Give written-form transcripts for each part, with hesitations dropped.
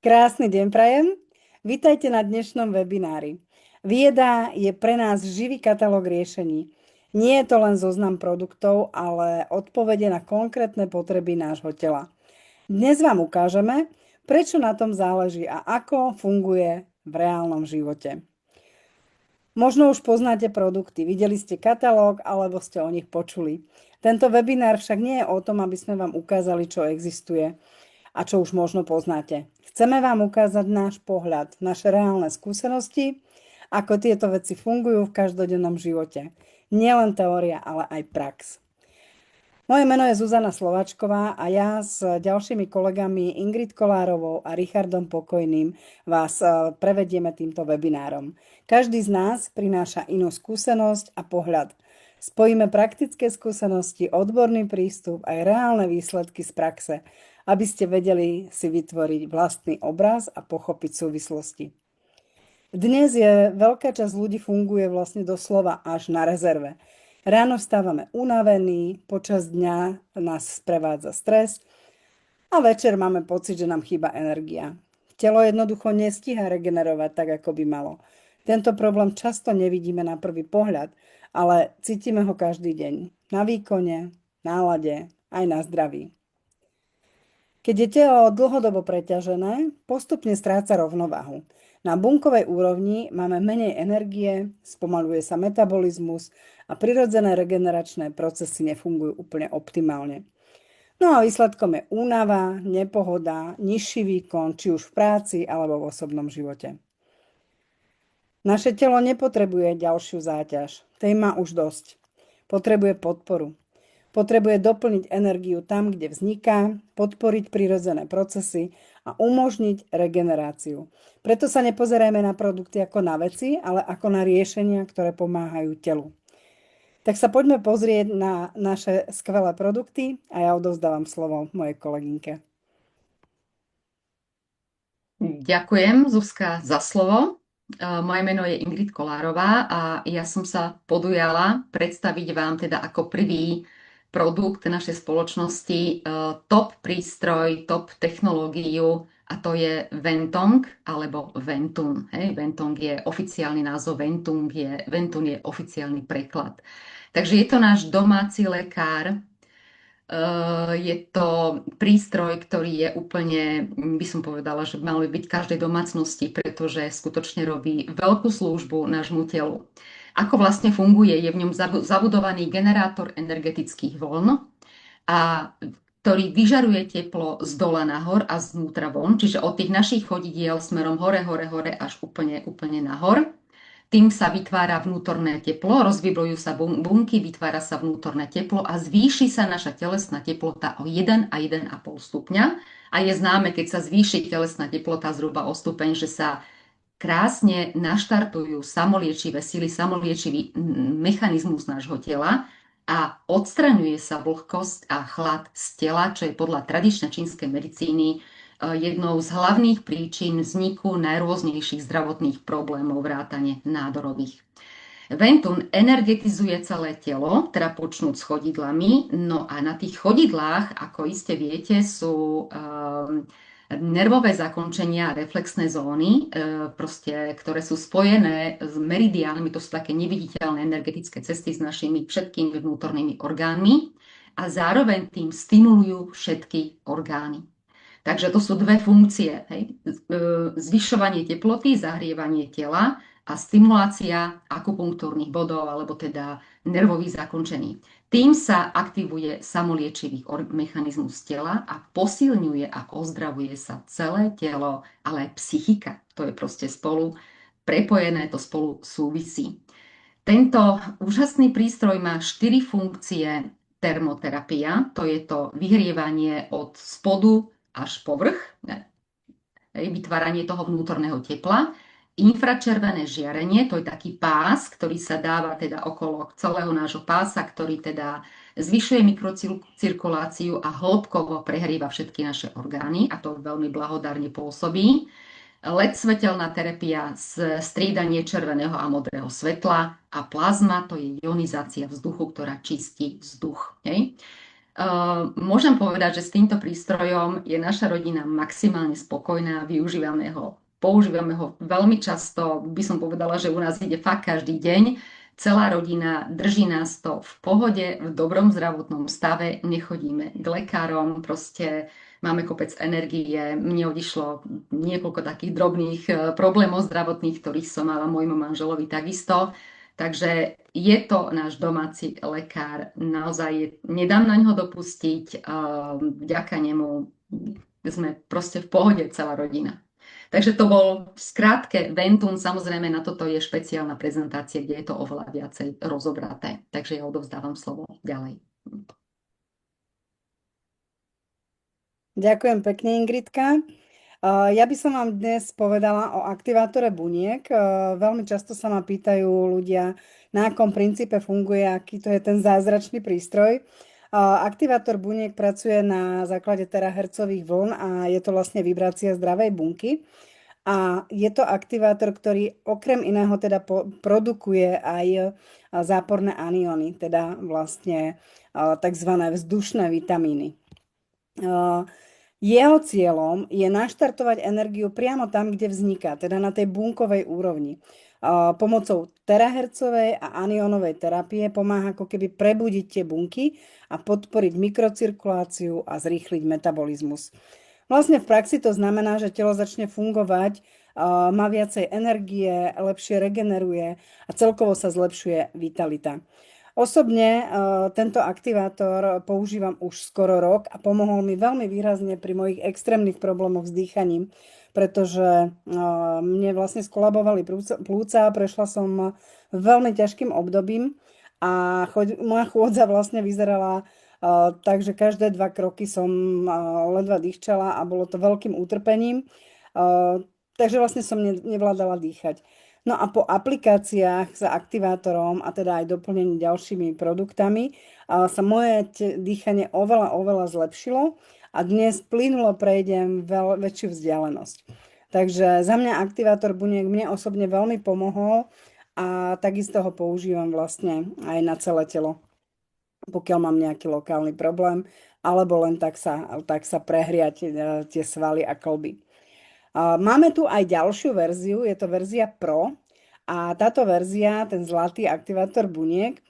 Krásny deň prajem. Vítajte na dnešnom webinári. Vieda je pre nás živý katalóg riešení. Nie je to len zoznam produktov, ale odpovede na konkrétne potreby nášho tela. Dnes vám ukážeme, prečo na tom záleží a ako funguje v reálnom živote. Možno už poznáte produkty, videli ste katalóg alebo ste o nich počuli. Tento webinár však nie je o tom, aby sme vám ukázali, čo existuje a čo už možno poznáte. Chceme vám ukázať náš pohľad, naše reálne skúsenosti, ako tieto veci fungujú v každodennom živote. Nielen teória, ale aj prax. Moje meno je Zuzana Slováčková a ja s ďalšími kolegami Ingrid Kolárovou a Richardom Pokojným vás prevedieme týmto webinárom. Každý z nás prináša inú skúsenosť a pohľad. Spojíme praktické skúsenosti, odborný prístup aj reálne výsledky z praxe, aby ste vedeli si vytvoriť vlastný obraz a pochopiť súvislosti. Dnes je veľká časť ľudí funguje vlastne doslova až na rezerve. Ráno vstávame unavení, počas dňa nás sprevádza stres a večer máme pocit, že nám chýba energia. Telo jednoducho nestíha regenerovať tak, ako by malo. Tento problém často nevidíme na prvý pohľad, ale cítime ho každý deň. Na výkone, nálade, aj na zdraví. Keď je telo dlhodobo preťažené, postupne stráca rovnováhu. Na bunkovej úrovni máme menej energie, spomaľuje sa metabolizmus a prirodzené regeneračné procesy nefungujú úplne optimálne. No a výsledkom je únava, nepohoda, nižší výkon, či už v práci alebo v osobnom živote. Naše telo nepotrebuje ďalšiu záťaž, tej má už dosť. Potrebuje podporu. Potrebuje doplniť energiu tam, kde vzniká, podporiť prirodzené procesy a umožniť regeneráciu. Preto sa nepozerajme na produkty ako na veci, ale ako na riešenia, ktoré pomáhajú telu. Tak sa poďme pozrieť na naše skvelé produkty a ja odovzdávam slovo mojej kolegynke. Ďakujem, Zuzka, za slovo. Moje meno je Ingrid Kolárová a ja som sa podujala predstaviť vám teda ako prvý produkt našej spoločnosti, top prístroj, top technológiu, a to je Ventong alebo Ventun. Ventong je oficiálny názov, Ventun je oficiálny preklad. Takže je to náš domáci lekár. Je to prístroj, ktorý je úplne, by som povedala, že mal by byť v každej domácnosti, pretože skutočne robí veľkú službu nášmu telu. Ako vlastne funguje? Je v ňom zabudovaný generátor energetických vln, ktorý vyžaruje teplo z dola nahor a znútra von, čiže od tých našich chodidiel smerom hore, hore, hore až úplne nahor. Tým sa vytvára vnútorné teplo, rozvibrujú sa bunky, vytvára sa vnútorné teplo a zvýši sa naša telesná teplota o 1 a 1,5 stupňa. A je známe, keď sa zvýši telesná teplota zhruba o stupeň, že sa krásne naštartujú samoliečivé sily, samoliečivý mechanizmus nášho tela a odstraňuje sa vlhkosť a chlad z tela, čo je podľa tradičnej čínskej medicíny jednou z hlavných príčin vzniku najrôznejších zdravotných problémov vrátane nádorových. Ventun energetizuje celé telo, teda počnúť s chodidlami, no a na tých chodidlách, ako iste viete, sú nervové zakončenia a reflexné zóny, ktoré sú spojené s meridiánmi, to sú také neviditeľné energetické cesty s našimi všetkými vnútornými orgánmi a zároveň tým stimulujú všetky orgány. Takže to sú dve funkcie. Zvyšovanie teploty, zahrievanie tela a stimulácia akupunktúrnych bodov, alebo teda nervových zakončení. Tým sa aktivuje samoliečivý mechanizmus tela a posilňuje a ozdravuje sa celé telo, ale aj psychika. To je proste spolu prepojené, to spolu súvisí. Tento úžasný prístroj má 4 funkcie termoterapia, to je to vyhrievanie od spodu až povrch, vytváranie toho vnútorného tepla. Infračervené žiarenie, to je taký pás, ktorý sa dáva teda okolo celého nášho pása, ktorý teda zvyšuje mikrocirkuláciu a hĺbkovo prehrieva všetky naše orgány a to veľmi blahodárne pôsobí. LED svetelná terapia, striedanie červeného a modrého svetla a plazma, to je ionizácia vzduchu, ktorá čistí vzduch. Môžem povedať, že s týmto prístrojom je naša rodina maximálne spokojná, používame ho veľmi často, by som povedala, že u nás ide fakt každý deň. Celá rodina, drží nás to v pohode, v dobrom zdravotnom stave, nechodíme k lekárom, proste máme kopec energie. Mne odišlo niekoľko takých drobných problémov zdravotných, ktorých som mala môjmu manželovi takisto. Takže je to náš domáci lekár, naozaj nedám na ňo dopustiť, vďaka nemu sme proste v pohode celá rodina. Takže to bol v skrátke Ventun, samozrejme na toto je špeciálna prezentácia, kde je to oveľa viacej rozobraté. Takže ja odovzdávam slovo ďalej. Ďakujem pekne, Ingridka. Ja by som vám dnes povedala o aktivátore buniek. Veľmi často sa ma pýtajú ľudia, na akom princípe funguje, aký to je ten zázračný prístroj. Aktivátor buniek pracuje na základe terahertzových vln a je to vlastne vibrácia zdravej bunky. A je to aktivátor, ktorý okrem iného teda produkuje aj záporné anióny, teda vlastne tzv. Vzdušné vitamíny. Jeho cieľom je naštartovať energiu priamo tam, kde vzniká, teda na tej bunkovej úrovni. Pomocou terahertzovej a aniónovej terapie pomáha ako keby prebudiť tie bunky a podporiť mikrocirkuláciu a zrýchliť metabolizmus. Vlastne v praxi to znamená, že telo začne fungovať, má viacej energie, lepšie regeneruje a celkovo sa zlepšuje vitalita. Osobne tento aktivátor používam už skoro rok a pomohol mi veľmi výrazne pri mojich extrémnych problémoch s dýchaním, pretože mne vlastne skolabovali plúca, prešla som veľmi ťažkým obdobím a moja chôdza vlastne vyzerala takže každé 2 kroky som ledva dýchčala a bolo to veľkým utrpením. Takže vlastne som nevládala dýchať. No a po aplikáciách s aktivátorom a teda aj doplnení ďalšími produktami sa moje dýchanie oveľa zlepšilo a dnes plynulo prejdem väčšiu vzdialenosť. Takže za mňa aktivátor buniek mne osobne veľmi pomohol a takisto ho používam vlastne aj na celé telo, pokiaľ mám nejaký lokálny problém, alebo len tak sa prehriať tie svaly a klby. Máme tu aj ďalšiu verziu, je to verzia Pro a táto verzia, ten zlatý aktivátor buniek,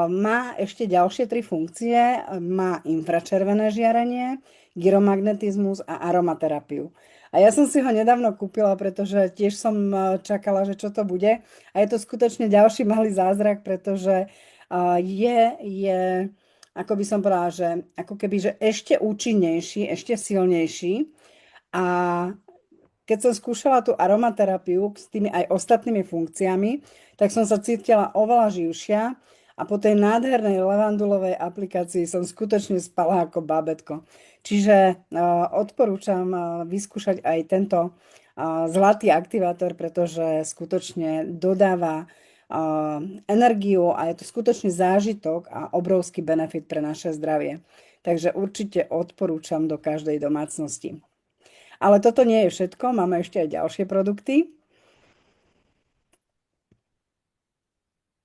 má ešte ďalšie 3 funkcie. Má infračervené žiarenie, gyromagnetizmus a aromaterapiu. A ja som si ho nedávno kúpila, pretože tiež som čakala, že čo to bude. A je to skutočne ďalší malý zázrak, pretože je, ako by som povedala, že ako keby, že ešte účinnejší, ešte silnejší. A keď som skúšala tú aromaterapiu s tými aj ostatnými funkciami, tak som sa cítila oveľa živšia a po tej nádhernej levandulovej aplikácii som skutočne spala ako bábätko. Čiže odporúčam vyskúšať aj tento zlatý aktivátor, pretože skutočne dodáva energiu a je to skutočne zážitok a obrovský benefit pre naše zdravie. Takže určite odporúčam do každej domácnosti. Ale toto nie je všetko, máme ešte aj ďalšie produkty.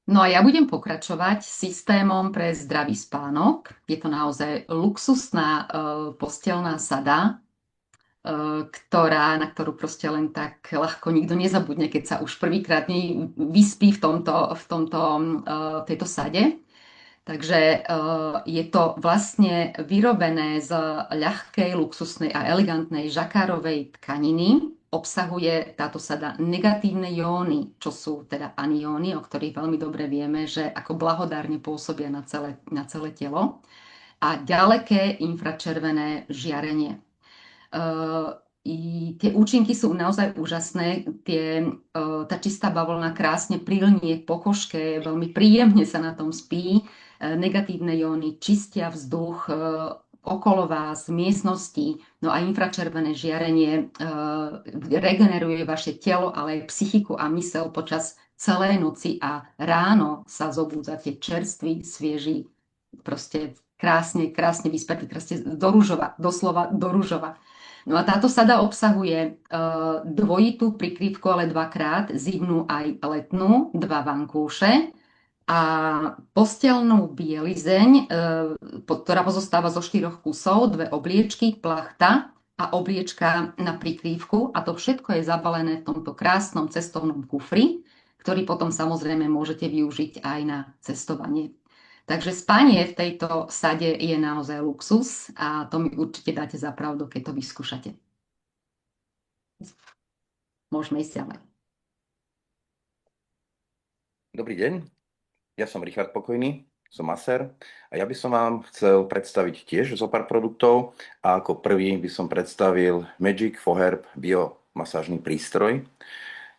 No a ja budem pokračovať systémom pre zdravý spánok. Je to naozaj luxusná posteľná sada, na ktorú proste len tak ľahko nikto nezabudne, keď sa už prvýkrát vyspí v tejto sade. Takže je to vlastne vyrobené z ľahkej, luxusnej a elegantnej žakárovej tkaniny. Obsahuje táto sada negatívne jóny, čo sú teda anióny, o ktorých veľmi dobre vieme, že ako blahodárne pôsobia na celé telo. A ďaleké infračervené žiarenie. Tie účinky sú naozaj úžasné. Tá čistá bavlna krásne prilnie k pokožke, veľmi príjemne sa na tom spí. Negatívne jóny čistia vzduch okolo vás, v miestnosti, no a infračervené žiarenie regeneruje vaše telo, ale aj psychiku a mysel počas celej noci a ráno sa zobúdzate čerstvý, svieži, proste krásne vyspatý, krásne do ružova, doslova do ružova. No a táto sada obsahuje dvojitú prikryvku, ale 2-krát, zimnú aj letnú, 2 vankúše, A posteľnú bielizeň, ktorá pozostáva zo 4 kusov, 2 obliečky, plachta a obliečka na prikrývku. A to všetko je zabalené v tomto krásnom cestovnom kufri, ktorý potom samozrejme môžete využiť aj na cestovanie. Takže spanie v tejto sade je naozaj luxus a to mi určite dáte za pravdu, keď to vyskúšate. Môžeme ísť ďalej. Dobrý deň, ja som Richard Pokojný, som masér a ja by som vám chcel predstaviť tiež zo pár produktov a ako prvý by som predstavil Magic Foherb biomasážny prístroj.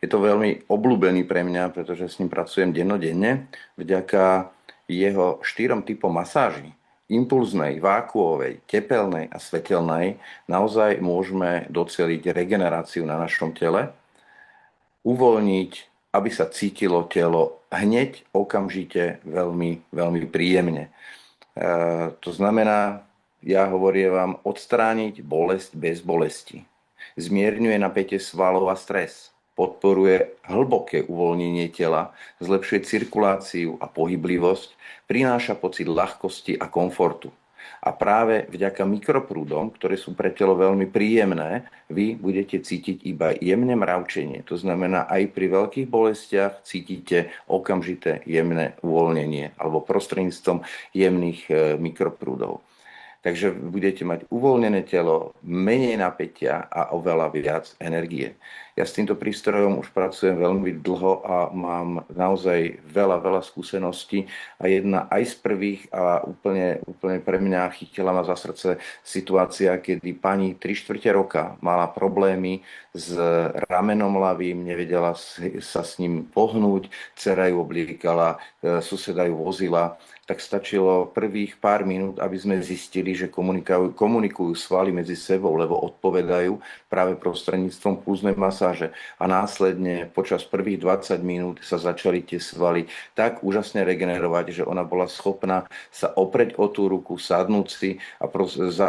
Je to veľmi obľúbený pre mňa, pretože s ním pracujem dennodenne. Vďaka jeho 4 typom masáží, impulznej, vákuovej, tepelnej a svetelnej, naozaj môžeme doceliť regeneráciu na našom tele, uvoľniť, aby sa cítilo telo hneď, okamžite, veľmi, veľmi príjemne. To znamená, ja hovorím vám, odstrániť bolesť bez bolesti. Zmierňuje napätie svalov a stres. Podporuje hlboké uvoľnenie tela, zlepšuje cirkuláciu a pohyblivosť, prináša pocit ľahkosti a komfortu. A práve vďaka mikroprúdom, ktoré sú pre telo veľmi príjemné, vy budete cítiť iba jemné mravčenie. To znamená, aj pri veľkých bolestiach cítite okamžité jemné uvoľnenie alebo prostredníctvom jemných mikroprúdov. Takže budete mať uvoľnené telo, menej napätia a oveľa viac energie. Ja s týmto prístrojom už pracujem veľmi dlho a mám naozaj veľa, veľa skúseností a jedna aj z prvých a úplne pre mňa chytila ma za srdce situácia, kedy pani 3/4 roka mala problémy s ramenom ľavým, nevedela sa s ním pohnúť, dcera ju obliekala, suseda ju vozila, tak stačilo prvých pár minút, aby sme zistili, že komunikujú svaly medzi sebou, lebo odpovedajú práve prostredníctvom pulznej masáže. A následne počas prvých 20 minút sa začali tie svaly tak úžasne regenerovať, že ona bola schopná sa oprieť o tú ruku, sadnúť si a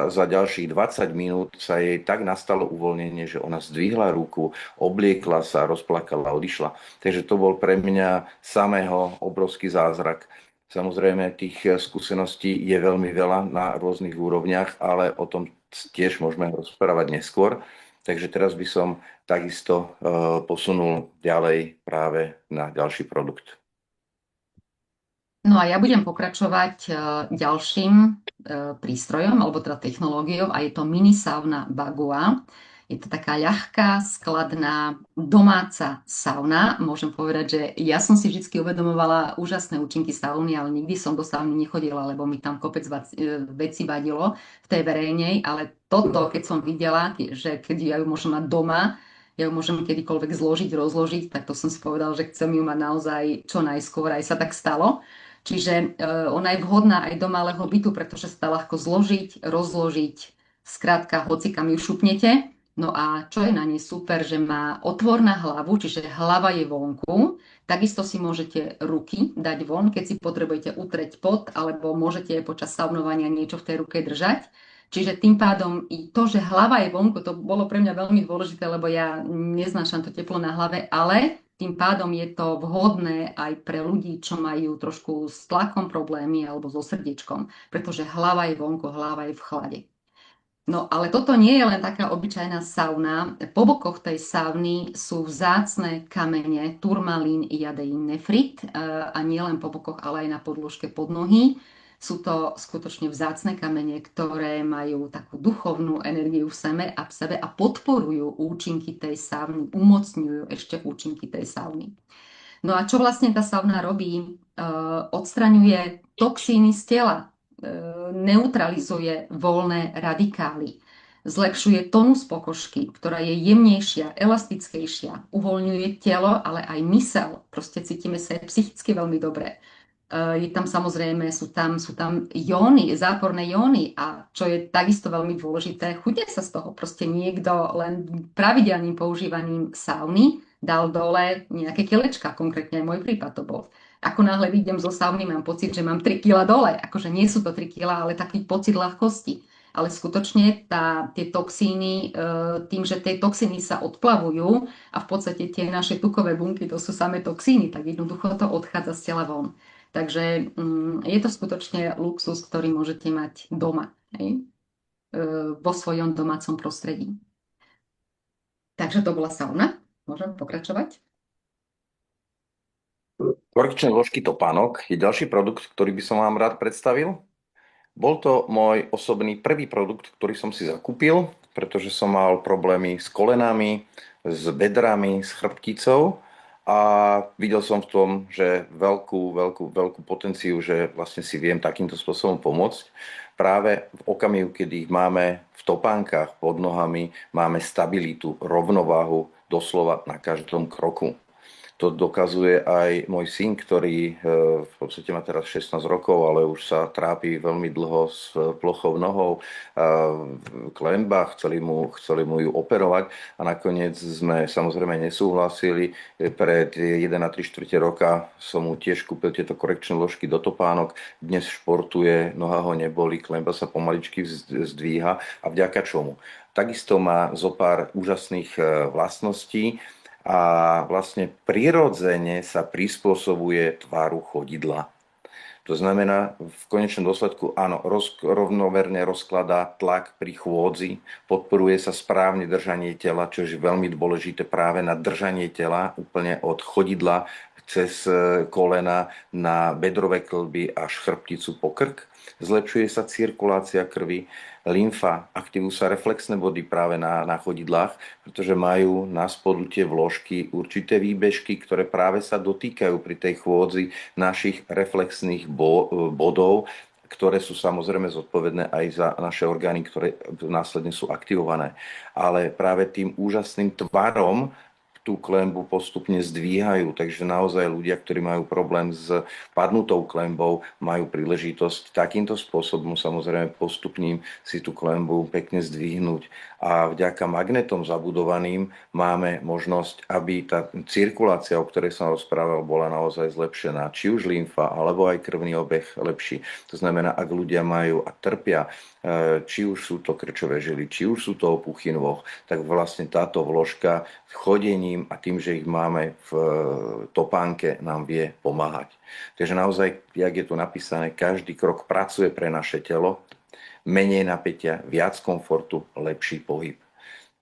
za ďalších 20 minút sa jej tak nastalo uvoľnenie, že ona zdvihla ruku, obliekla sa, rozplakala, odišla. Takže to bol pre mňa samého obrovský zázrak. Samozrejme, tých skúseností je veľmi veľa na rôznych úrovniach, ale o tom tiež môžeme rozprávať neskôr. Takže teraz by som takisto posunul ďalej práve na ďalší produkt. No a ja budem pokračovať ďalším prístrojom, alebo teda technológiou, a je to mini sauna Bagua. Je to taká ľahká, skladná, domáca sauna. Môžem povedať, že ja som si vždy uvedomovala úžasné účinky sauny, ale nikdy som do sauny nechodila, lebo mi tam kopec vecí vadilo v tej verejnej. Ale toto, keď som videla, že keď ja ju môžem mať doma, ja ju môžem kedykoľvek zložiť, rozložiť, tak to som si povedala, že chcem ju mať naozaj čo najskôr. Aj sa tak stalo. Čiže ona je vhodná aj do malého bytu, pretože sa dá ľahko zložiť, rozložiť, skrátka, hoci kam ju šupnete. No a čo je na nej super, že má otvor na hlavu, čiže hlava je vonku. Takisto si môžete ruky dať von, keď si potrebujete utreť pot, alebo môžete počas saunovania niečo v tej ruke držať. Čiže tým pádom i to, že hlava je vonku, to bolo pre mňa veľmi dôležité, lebo ja neznášam to teplo na hlave, ale tým pádom je to vhodné aj pre ľudí, čo majú trošku s tlakom problémy alebo so srdiečkom, pretože hlava je vonku, hlava je v chlade. No ale toto nie je len taká obyčajná sauna. Po bokoch tej sauny sú vzácne kamene, turmalín, jadeín, nefrit a nie len po bokoch, ale aj na podĺžke podnohy. Sú to skutočne vzácne kamene, ktoré majú takú duchovnú energiu v sebe a podporujú účinky tej sauny, umocňujú ešte účinky tej sauny. No a čo vlastne tá sauna robí? Odstraňuje toxíny z tela, neutralizuje voľné radikály, zlepšuje tonus pokožky, ktorá je jemnejšia, elastickejšia, uvoľňuje telo, ale aj mysel. Proste cítime sa psychicky veľmi dobre. Je tam samozrejme, sú tam jóny, záporné jóny a čo je takisto veľmi dôležité, chutie sa z toho. Proste niekto len pravidelným používaním sauny dal dole nejaké kilečka, konkrétne aj môj prípad to bol. Ako náhle vyjdem zo sauny, mám pocit, že mám 3 kg dole. Akože nie sú to 3 kg, ale taký pocit ľahkosti. Ale skutočne tie toxíny, tým, že tie toxíny sa odplavujú a v podstate tie naše tukové bunky, to sú samé toxíny, tak jednoducho to odchádza z tela von. Takže je to skutočne luxus, ktorý môžete mať doma, hej? Vo svojom domácom prostredí. Takže to bola sauna. Môžem pokračovať? Korekčné vložky topánok je ďalší produkt, ktorý by som vám rád predstavil. Bol to môj osobný prvý produkt, ktorý som si zakúpil, pretože som mal problémy s kolenami, s bedrami, s chrbticou a videl som v tom, že veľkú potenciu, že vlastne si viem takýmto spôsobom pomôcť. Práve v okamihu, kedy ich máme v topánkach pod nohami, máme stabilitu, rovnováhu doslova na každom kroku. To dokazuje aj môj syn, ktorý v podstate má teraz 16 rokov, ale už sa trápi veľmi dlho s plochou nohou, klenba, chceli mu ju operovať a nakoniec sme samozrejme nesúhlasili. Pred 1,3 roka som mu tiež kúpil tieto korekčné vložky do topánok. Dnes športuje, noha ho neboli, klenba sa pomaličky zdvíha a vďaka čomu. Takisto má zo pár úžasných vlastností, a vlastne prirodzene sa prispôsobuje tvaru chodidla. To znamená, v konečnom dôsledku, áno, rovnomerne rozkladá tlak pri chôdzi, podporuje sa správne držanie tela, čo je veľmi dôležité práve na držanie tela, úplne od chodidla cez kolena na bedrové kĺby až chrbticu po krk. Zlepšuje sa cirkulácia krvi, lymfa, aktivujú sa reflexné body práve na chodidlách, pretože majú na spodu tie vložky určité výbežky, ktoré práve sa dotýkajú pri tej chôdzi našich reflexných bodov, ktoré sú samozrejme zodpovedné aj za naše orgány, ktoré následne sú aktivované. Ale práve tým úžasným tvarom tú klenbu postupne zdvíhajú, takže naozaj ľudia, ktorí majú problém s padnutou klenbou, majú príležitosť takýmto spôsobom samozrejme postupným si tú klenbu pekne zdvihnúť. A vďaka magnetom zabudovaným máme možnosť, aby tá cirkulácia, o ktorej som rozprával, bola naozaj zlepšená. Či už lymfa, alebo aj krvný obeh lepší. To znamená, ak ľudia majú a trpia, či už sú to krčové žily, či už sú to opuchy nôh, tak vlastne táto vložka chodením a tým, že ich máme v topánke, nám vie pomáhať. Takže naozaj, jak je tu napísané, každý krok pracuje pre naše telo, menej napätia, viac komfortu, lepší pohyb.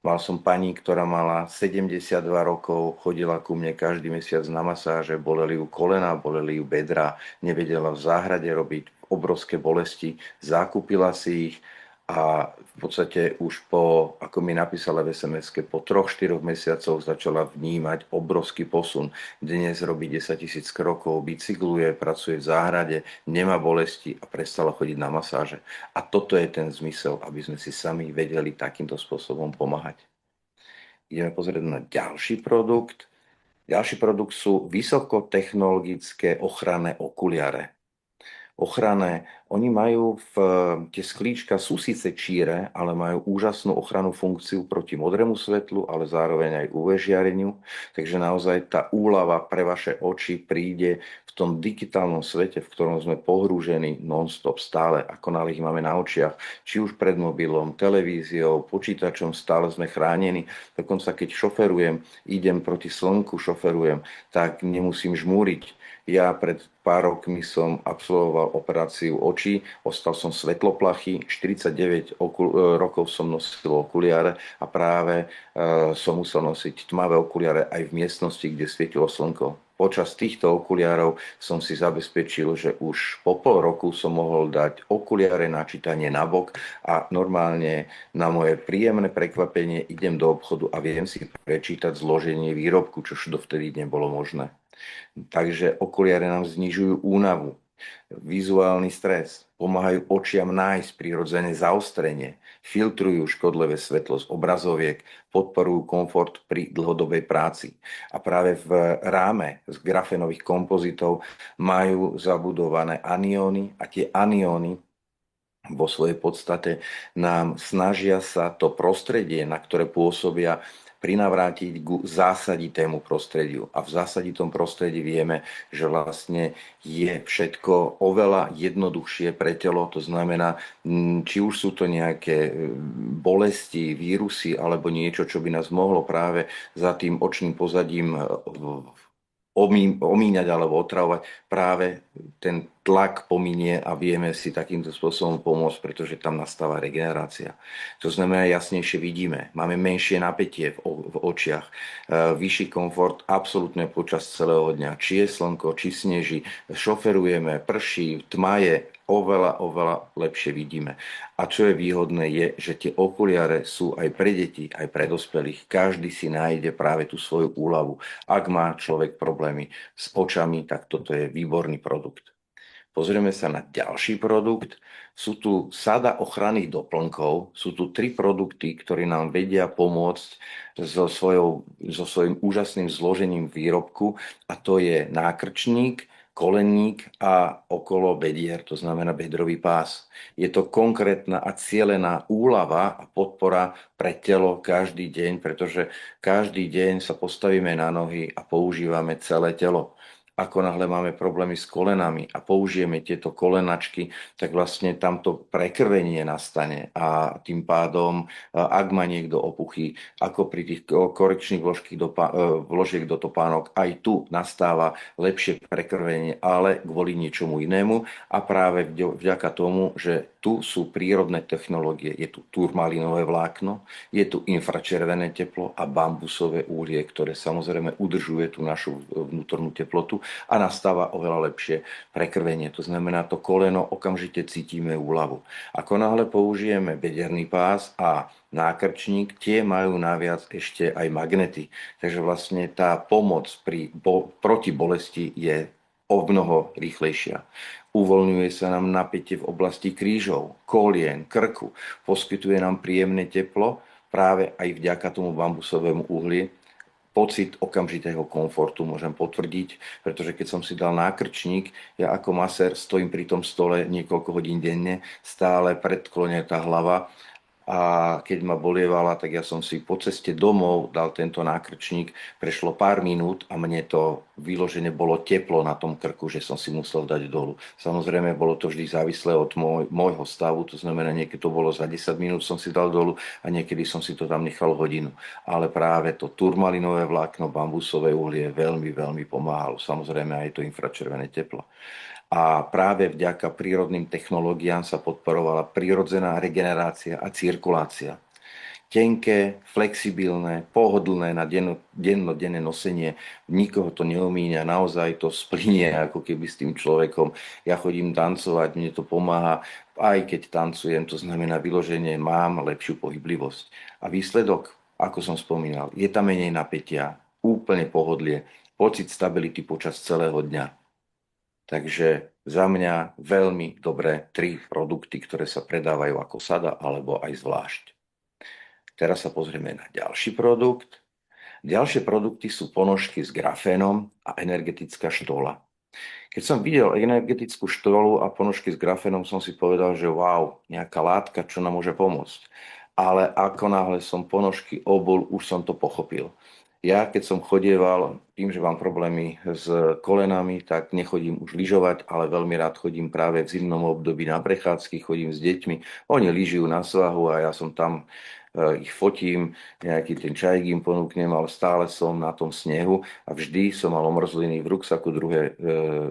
Mal som pani, ktorá mala 72 rokov, chodila ku mne každý mesiac na masáže, boleli ju kolena, boleli ju bedra, nevedela v záhrade robiť obrovské bolesti, zakúpila si ich a v podstate už po, ako mi napísala v SMS-ke, po 3-4 mesiacoch začala vnímať obrovský posun. Dnes robí 10 000 krokov, bicykluje, pracuje v záhrade, nemá bolesti a prestala chodiť na masáže. A toto je ten zmysel, aby sme si sami vedeli takýmto spôsobom pomáhať. Ideme pozrieť na ďalší produkt. Ďalší produkt sú vysokotechnologické ochranné okuliare. Ochranné. Oni majú tie sklíčka sú síce číre, ale majú úžasnú ochrannú funkciu proti modrému svetlu, ale zároveň aj UV žiareniu. Takže naozaj tá úľava pre vaše oči príde v tom digitálnom svete, v ktorom sme pohrúžení non-stop stále, ako náhle ich máme na očiach, či už pred mobilom, televíziou, počítačom, stále sme chránení. Dokonca keď šoferujem, idem proti slnku, šoferujem, tak nemusím žmúriť. Ja pred pár rokmi som absolvoval operáciu očí, ostal som svetloplachý, 49 rokov som nosil okuliare a práve som musel nosiť tmavé okuliare aj v miestnosti, kde svietilo slnko. Počas týchto okuliarov som si zabezpečil, že už po pol roku som mohol dať okuliare na čítanie nabok a normálne na moje príjemné prekvapenie idem do obchodu a viem si prečítať zloženie výrobku, čo dovtedy nebolo možné. Takže okuliare nám znižujú únavu, vizuálny stres, pomáhajú očiam nájsť prirodzené zaostrenie, filtrujú škodlivé svetlo z obrazoviek, podporujú komfort pri dlhodobej práci. A práve v ráme z grafenových kompozitov majú zabudované anióny a tie anióny vo svojej podstate nám snažia sa to prostredie, na ktoré pôsobia, prinavrátiť k zásaditému prostrediu. A v zásaditom prostredí vieme, že vlastne je všetko oveľa jednoduchšie pre telo. To znamená, či už sú to nejaké bolesti, vírusy alebo niečo, čo by nás mohlo práve za tým očným pozadím omíňať alebo otravovať, práve ten tlak pominie a vieme si takýmto spôsobom pomôcť, pretože tam nastáva regenerácia. To znamená, jasnejšie vidíme, máme menšie napätie v očiach, vyšší komfort absolútne počas celého dňa. Či je slnko, či sneží, šoferujeme, prší, tma je, oveľa lepšie vidíme. A čo je výhodné je, že tie okuliare sú aj pre deti, aj pre dospelých. Každý si nájde práve tú svoju úľavu. Ak má človek problémy s očami, tak toto je výborný produkt. Pozrieme sa na ďalší produkt. Sú tu sada ochranných doplnkov, sú tu 3 produkty, ktoré nám vedia pomôcť so svojím úžasným zložením výrobku, a to je nákrčník, kolenník a okolo bedier, to znamená bedrový pás. Je to konkrétna a cielená úľava a podpora pre telo každý deň, pretože každý deň sa postavíme na nohy a používame celé telo. Ako náhle máme problémy s kolenami a použijeme tieto kolenačky, tak vlastne tamto prekrvenie nastane a tým pádom, ak má niekto opuchy, ako pri tých korekčných vložiek do topánok, aj tu nastáva lepšie prekrvenie, ale kvôli niečomu inému a práve vďaka tomu, že tu sú prírodné technológie, je tu turmalinové vlákno, je tu infračervené teplo a bambusové uhlie, ktoré samozrejme udržuje tú našu vnútornú teplotu a nastáva oveľa lepšie prekrvenie. To znamená, to koleno okamžite cítime úľavu. Ako náhle použijeme bederný pás a nákrčník, tie majú naviac ešte aj magnety. Takže vlastne tá pomoc proti bolesti je o mnoho rýchlejšia. Uvoľňuje sa nám napätie v oblasti krížov, kolien, krku, poskytuje nám príjemné teplo, práve aj vďaka tomu bambusovému uhlie. Pocit okamžitého komfortu môžem potvrdiť, pretože keď som si dal nákrčník, ja ako masér stojím pri tom stole niekoľko hodín denne, stále predklonetá hlava, a keď ma bolievala, tak ja som si po ceste domov dal tento nákrčník, prešlo pár minút a mne to vyložene bolo teplo na tom krku, že som si musel dať dolu. Samozrejme, bolo to vždy závislé od môjho stavu, to znamená, niekedy to bolo za 10 minút som si dal dolu a niekedy som si to tam nechal hodinu. Ale práve to turmalinové vlákno, bambusové uhlie veľmi pomáhalo. Samozrejme aj to infračervené teplo. A práve vďaka prírodným technológiám sa podporovala prírodzená regenerácia a cirkulácia. Tenké, flexibilné, pohodlné na dennodenné nosenie, nikoho to neomíňa, naozaj to splynie ako keby s tým človekom. Ja chodím tancovať, mne to pomáha, aj keď tancujem, to znamená vyloženie, mám lepšiu pohyblivosť. A výsledok, ako som spomínal, je tam menej napätia, úplne pohodlie, pocit stability počas celého dňa. Takže za mňa veľmi dobré 3 produkty, ktoré sa predávajú ako sada alebo aj zvlášť. Teraz sa pozrieme na ďalší produkt. Ďalšie produkty sú ponožky s grafénom a energetická štola. Keď som videl energetickú štolu a ponožky s grafénom, som si povedal, že wow, nejaká látka, čo nám môže pomôcť. Ale ako náhle som ponožky obul, už som to pochopil. Ja, keď som chodieval, tým, že mám problémy s kolenami, tak nechodím už lyžovať, ale veľmi rád chodím práve v zimnom období na prechádzky, chodím s deťmi. Oni lyžujú na svahu a ja som tam, ich fotím, nejaký ten čajík im ponúknem, ale stále som na tom snehu a vždy som mal omrzliny v ruksaku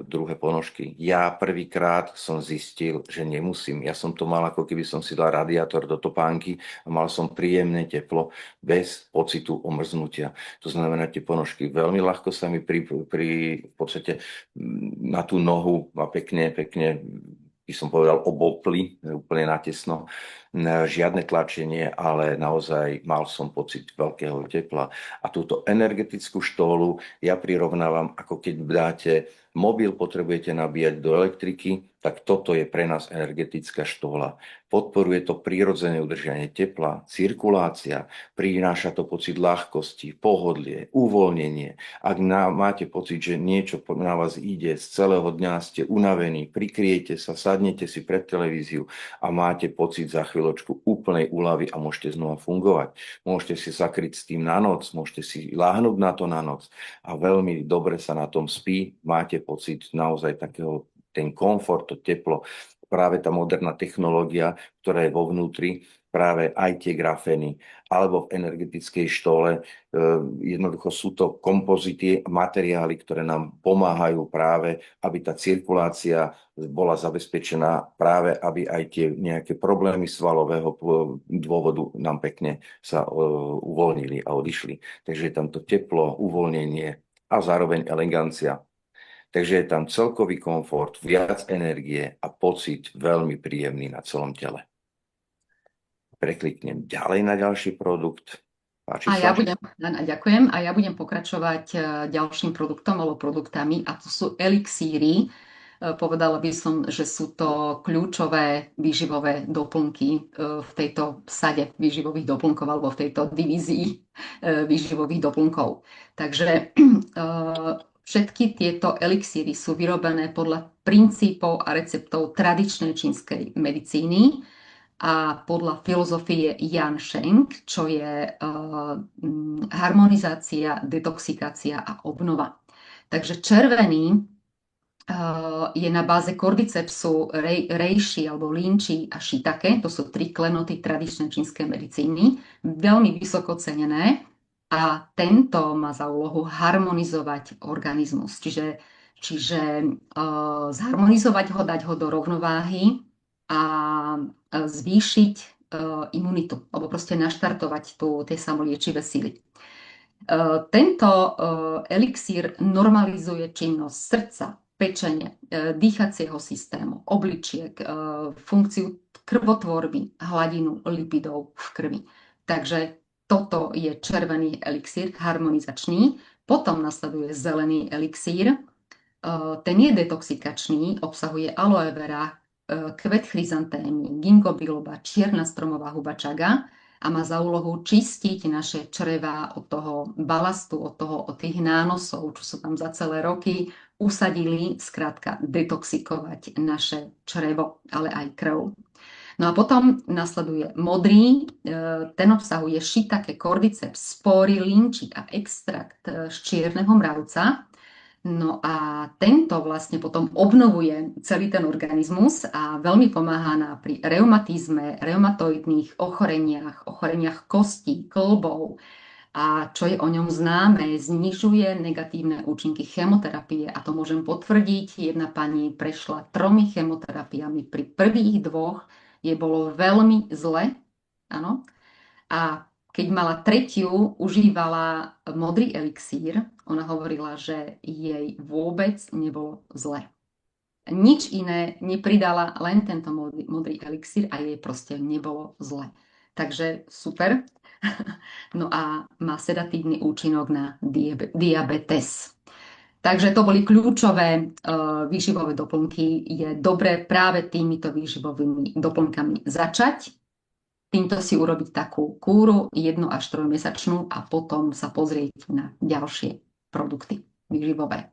druhé ponožky. Ja prvýkrát som zistil, že nemusím. Ja som to mal, ako keby som si dal radiátor do topánky a mal som príjemné teplo bez pocitu omrznutia. To znamená, tie ponožky veľmi ľahko sa mi v podstate na tú nohu a pekne by som povedal, obopli, úplne natesno. Žiadne tlačenie, ale naozaj mal som pocit veľkého tepla. A túto energetickú štólu ja prirovnávam, ako keď dáte mobil, potrebujete nabíjať do elektriky, tak toto je pre nás energetická štóla. Podporuje to prirodzené udržanie tepla, cirkulácia, prináša to pocit ľahkosti, pohodlie, uvoľnenie. Ak máte pocit, že niečo na vás ide, z celého dňa ste unavení, prikriete sa, sadnete si pred televíziu a máte pocit za chvíľočku úplnej úľavy a môžete znova fungovať. Môžete si zakryť s tým na noc, môžete si láhnuť na to na noc a veľmi dobre sa na tom spí, máte pocit naozaj takého, ten komfort, to teplo, práve tá moderná technológia, ktorá je vo vnútri, práve aj tie grafény, alebo v energetickej štole. Jednoducho sú to kompozity, materiály, ktoré nám pomáhajú práve, aby tá cirkulácia bola zabezpečená, práve aby aj tie nejaké problémy svalového dôvodu nám pekne sa uvoľnili a odišli. Takže je tam to teplo, uvoľnenie a zároveň elegancia. Takže je tam celkový komfort, viac energie a pocit veľmi príjemný na celom tele. Prekliknem ďalej na ďalší produkt. Páči sa? Ďakujem. A ja budem pokračovať ďalším produktom alebo produktami, a to sú elixíry. Povedala by som, že sú to kľúčové výživové doplnky v tejto sade výživových doplnkov alebo v tejto divízii výživových doplnkov. Takže všetky tieto elixíry sú vyrobené podľa princípov a receptov tradičnej čínskej medicíny a podľa filozofie Yan Sheng, čo je harmonizácia, detoxikácia a obnova. Takže červený je na báze cordycepsu, reishi alebo linči a shiitake. To sú 3 klenoty tradičnej čínskej medicíny, veľmi vysoko cenené, a tento má za úlohu harmonizovať organizmus. Čiže zharmonizovať ho, dať ho do rovnováhy a zvýšiť imunitu, alebo proste naštartovať tie samoliečivé síly. Tento elixír normalizuje činnosť srdca, pečene, dýchacieho systému, obličiek, funkciu krvotvorby, hladinu lipidov v krvi. Takže toto je červený elixír, harmonizačný. Potom nasleduje zelený elixír. Ten je detoxikačný, obsahuje aloe vera, kvet chryzantémy, ginkgo biloba, čierna stromová huba chaga a má za úlohu čistiť naše črevá od toho balastu, od tých nánosov, čo sa tam za celé roky usadili, skrátka detoxikovať naše črevo, ale aj krv. No a potom nasleduje modrý, ten obsahuje shiitake, cordyceps, spory, linčík a extrakt z čierneho mravca. No a tento vlastne potom obnovuje celý ten organizmus a veľmi pomáha pri reumatizme, reumatoidných ochoreniach kostí, kĺbov. A čo je o ňom známe, znižuje negatívne účinky chemoterapie, a to môžem potvrdiť. Jedna pani prešla 3 chemoterapiami, pri prvých 2 jej bolo veľmi zle, áno, a keď mala 3., užívala modrý elixír, ona hovorila, že jej vôbec nebolo zle. Nič iné nepridala, len tento modrý elixír a jej proste nebolo zle. Takže super. No a má sedatívny účinok na diabetes. Takže to boli kľúčové výživové doplnky. Je dobré práve týmito výživovými doplnkami začať. Týmto si urobiť takú kúru 1 až 3-mesačnú a potom sa pozrieť na ďalšie produkty výživové.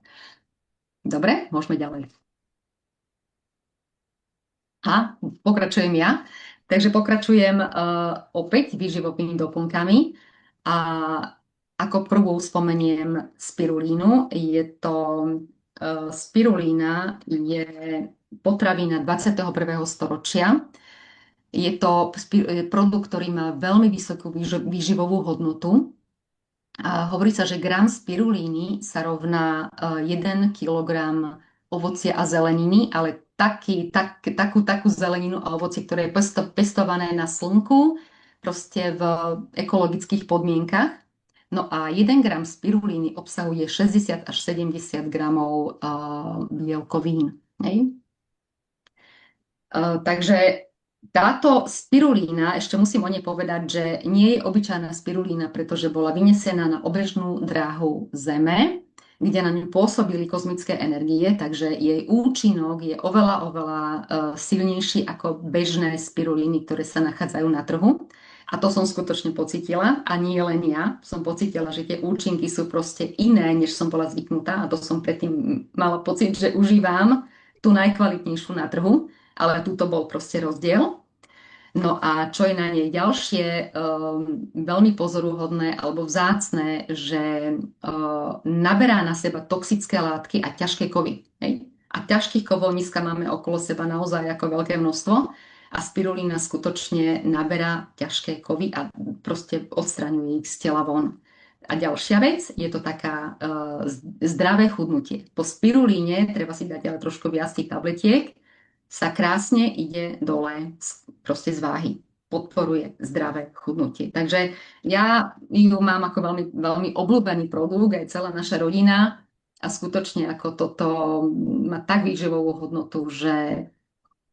Dobre, môžeme ďalej. A pokračujem ja. Takže pokračujem opäť výživovými doplnkami a ako prvú spomeniem spirulínu. Spirulína je potravina 21. storočia. Je to produkt, ktorý má veľmi vysokú výživovú hodnotu. A hovorí sa, že gram spirulíny sa rovná 1 kg ovocia a zeleniny, ale takú zeleninu a ovocie, ktoré je pestované na slnku, proste v ekologických podmienkach. No a 1 gram spirulíny obsahuje 60 až 70 gramov bielkovín. Takže táto spirulína, ešte musím o nej povedať, že nie je obyčajná spirulína, pretože bola vynesená na obežnú dráhu Zeme, kde na ňu pôsobili kozmické energie, takže jej účinok je oveľa silnejší ako bežné spirulíny, ktoré sa nachádzajú na trhu. A to som skutočne pocítila, a nie len ja. Som pocítila, že tie účinky sú proste iné, než som bola zvyknutá, a to som predtým mala pocit, že užívam tú najkvalitnejšiu na trhu. Ale tuto bol proste rozdiel. No a čo je na nej ďalšie veľmi pozoruhodné alebo vzácne, že naberá na seba toxické látky a ťažké kovy. A ťažkých kovov dneska máme okolo seba naozaj ako veľké množstvo. a spirulína skutočne naberá ťažké kovy a proste odstraňuje ich z tela von. A ďalšia vec, je to taká zdravé chudnutie. Po spirulíne, treba si dať ale trošku viac tých tabletiek, sa krásne ide dole proste z váhy. Podporuje zdravé chudnutie. Takže ja ju mám ako veľmi, veľmi obľúbený produkt, aj celá naša rodina. A skutočne ako toto má tak výživovú hodnotu, že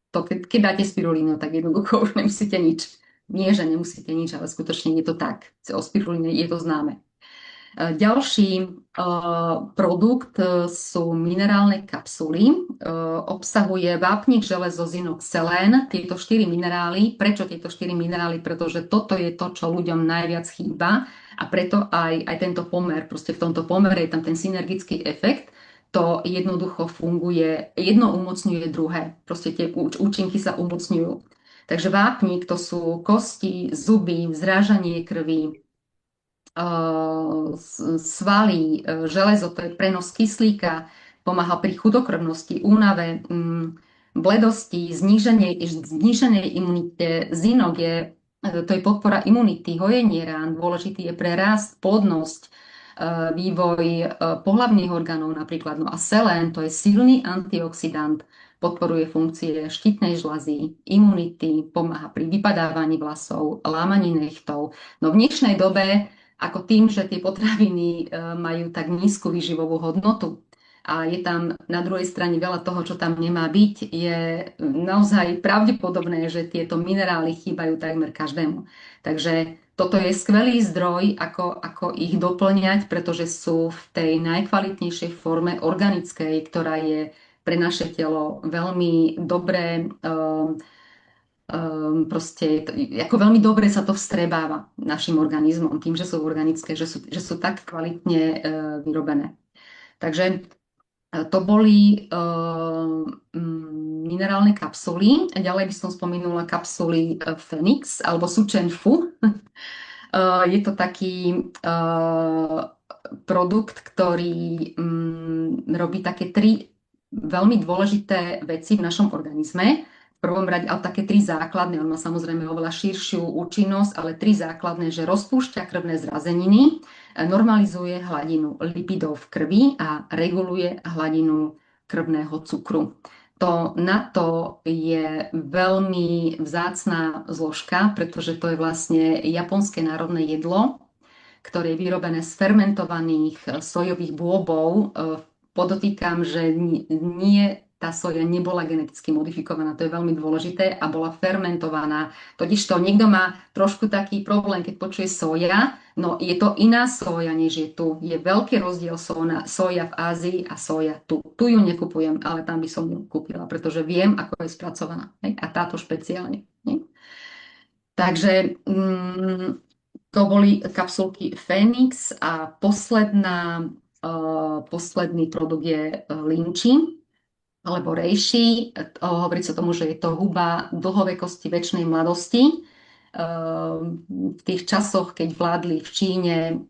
to, keď dáte spirulínu, tak jednoducho už nemusíte nič. Nie, že nemusíte nič, ale skutočne je to tak. O spirulíne je to známe. Ďalší produkt sú minerálne kapsuly. Obsahuje vápnik, železo, zinok, selén. Tieto 4 minerály. Prečo tieto 4 minerály? Pretože toto je to, čo ľuďom najviac chýba a preto aj tento pomer, proste v tomto pomere je tam ten synergický efekt. To jednoducho funguje, jedno umocňuje druhé. Proste tie účinky sa umocňujú. Takže vápnik to sú kosti, zuby, zrážanie krvi, svaly, železo, to je prenos kyslíka, pomáha pri chudokrvnosti, únave, bledosti, zníženej imunite. Zinok to je podpora imunity, hojenie rán, dôležitý je pre rast, plodnosť, vývoj pohlavných orgánov napríklad. No a selén, to je silný antioxidant, podporuje funkcie štítnej žľazy, imunity, pomáha pri vypadávaní vlasov, lámaní nechtov. No v dnešnej dobe ako tým, že tie potraviny majú tak nízku výživovú hodnotu a je tam na druhej strane veľa toho, čo tam nemá byť, je naozaj pravdepodobné, že tieto minerály chýbajú takmer každému. Takže toto je skvelý zdroj, ako ich doplňať, pretože sú v tej najkvalitnejšej forme organickej, ktorá je pre naše telo veľmi dobré proste ako veľmi dobre sa to vstrebáva našim organizmom tým, že sú organické, že sú tak kvalitne vyrobené. Takže to boli minerálne kapsuly. Ďalej by som spomenula kapsuly Phoenix alebo Suchen Fu. Je to taký produkt, ktorý robí také 3 veľmi dôležité veci v našom organizme. V prvom rade, ale také 3 základné, on má samozrejme oveľa širšiu účinnosť, ale 3 základné, že rozpúšťa krvné zrazeniny, normalizuje hladinu lipidov v krvi a reguluje hladinu krvného cukru. Na to je veľmi vzácna zložka, pretože to je vlastne japonské národné jedlo, ktoré je vyrobené z fermentovaných sojových bôbov. Podotýkam, že nie, tá soja nebola geneticky modifikovaná, to je veľmi dôležité, a bola fermentovaná. Totižto niekto má trošku taký problém, keď počuje soja, no je to iná soja, než je tu. Je veľký rozdiel soja v Ázii a soja tu. Tu ju nekupujem, ale tam by som ju kúpila, pretože viem, ako je spracovaná. A táto špeciálne. Takže to boli kapsulky Phoenix a posledný produkt je Lynchy alebo Reishi. Hovorí sa tomu, že je to huba dlhovekosti večnej mladosti. V tých časoch, keď vládli v Číne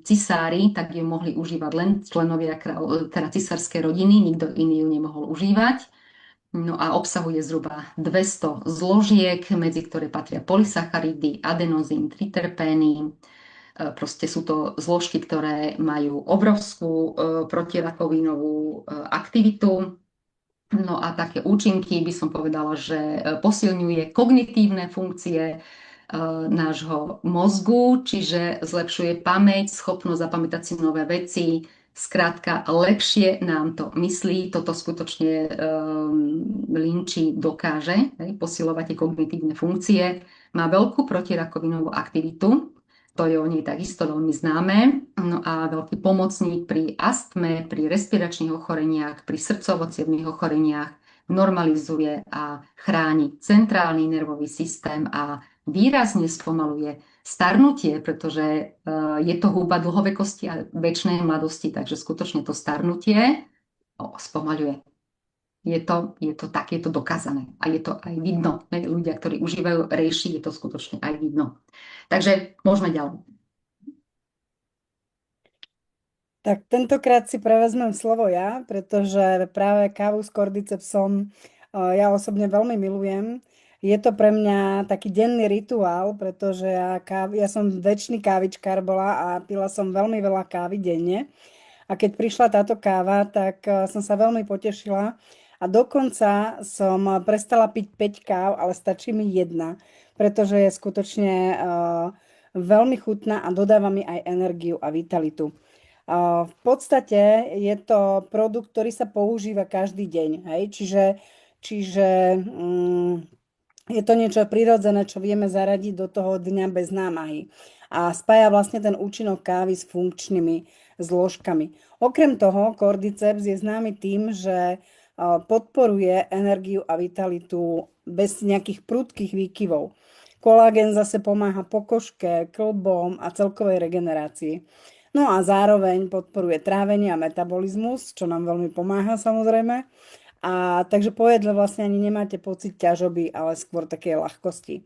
cisári, tak ju mohli užívať len členovia teda cisárskej rodiny, nikto iný ju nemohol užívať. No a obsahuje zhruba 200 zložiek, medzi ktoré patria polysacharidy, adenozín, triterpény. Proste sú to zložky, ktoré majú obrovskú protirakovinovú aktivitu. No a také účinky by som povedala, že posilňuje kognitívne funkcie nášho mozgu, čiže zlepšuje pamäť, schopnosť zapamätať si nové veci. Skrátka, lepšie nám to myslí. Toto skutočne Lynchy dokáže posilovať tie kognitívne funkcie. Má veľkú protirakovinovú aktivitu. To je o nej takisto veľmi známe. No a veľký pomocník pri astme, pri respiračných ochoreniach, pri srdcovo-cievnych ochoreniach, normalizuje a chráni centrálny nervový systém a výrazne spomaluje starnutie, pretože je to húba dlhovekosti a večnej mladosti, takže skutočne to starnutie spomaľuje. Je to tak, je to dokázané a je to aj vidno. Ľudia, ktorí užívajú Reishi, je to skutočne aj vidno. Takže môžeme ďalej. Tak tentokrát si prevezmem slovo ja, pretože práve kávu s cordycepsom ja osobne veľmi milujem. Je to pre mňa taký denný rituál, pretože ja som väčší kávičkár bola a pila som veľmi veľa kávy denne. A keď prišla táto káva, tak som sa veľmi potešila a dokonca som prestala piť 5 káv, ale stačí mi jedna, pretože je skutočne veľmi chutná a dodáva mi aj energiu a vitalitu. V podstate je to produkt, ktorý sa používa každý deň, hej? Čiže je to niečo prirodzené, čo vieme zaradiť do toho dňa bez námahy. A spája vlastne ten účinok kávy s funkčnými zložkami. Okrem toho, Cordyceps je známy tým, že podporuje energiu a vitalitu bez nejakých prudkých výkyvov. Kolagén zase pomáha pokožke, klbom a celkovej regenerácii. No a zároveň podporuje trávenie a metabolizmus, čo nám veľmi pomáha samozrejme. A takže po jedle vlastne ani nemáte pocit ťažoby, ale skôr také ľahkosti.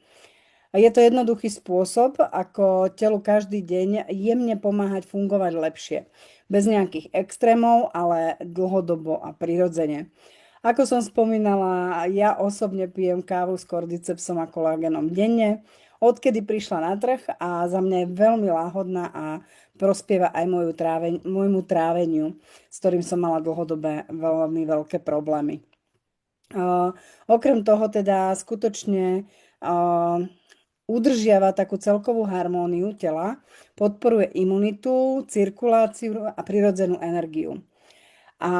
A je to jednoduchý spôsob, ako telu každý deň jemne pomáhať fungovať lepšie. Bez nejakých extrémov, ale dlhodobo a prirodzene. Ako som spomínala, ja osobne pijem kávu s Cordycepsom a kolágenom denne, odkedy prišla na trh a za mňa je veľmi láhodná a prospieva aj môjmu tráveniu, s ktorým som mala dlhodobé veľmi veľké problémy. Okrem toho teda skutočne udržiava takú celkovú harmóniu tela, podporuje imunitu, cirkuláciu a prirodzenú energiu. A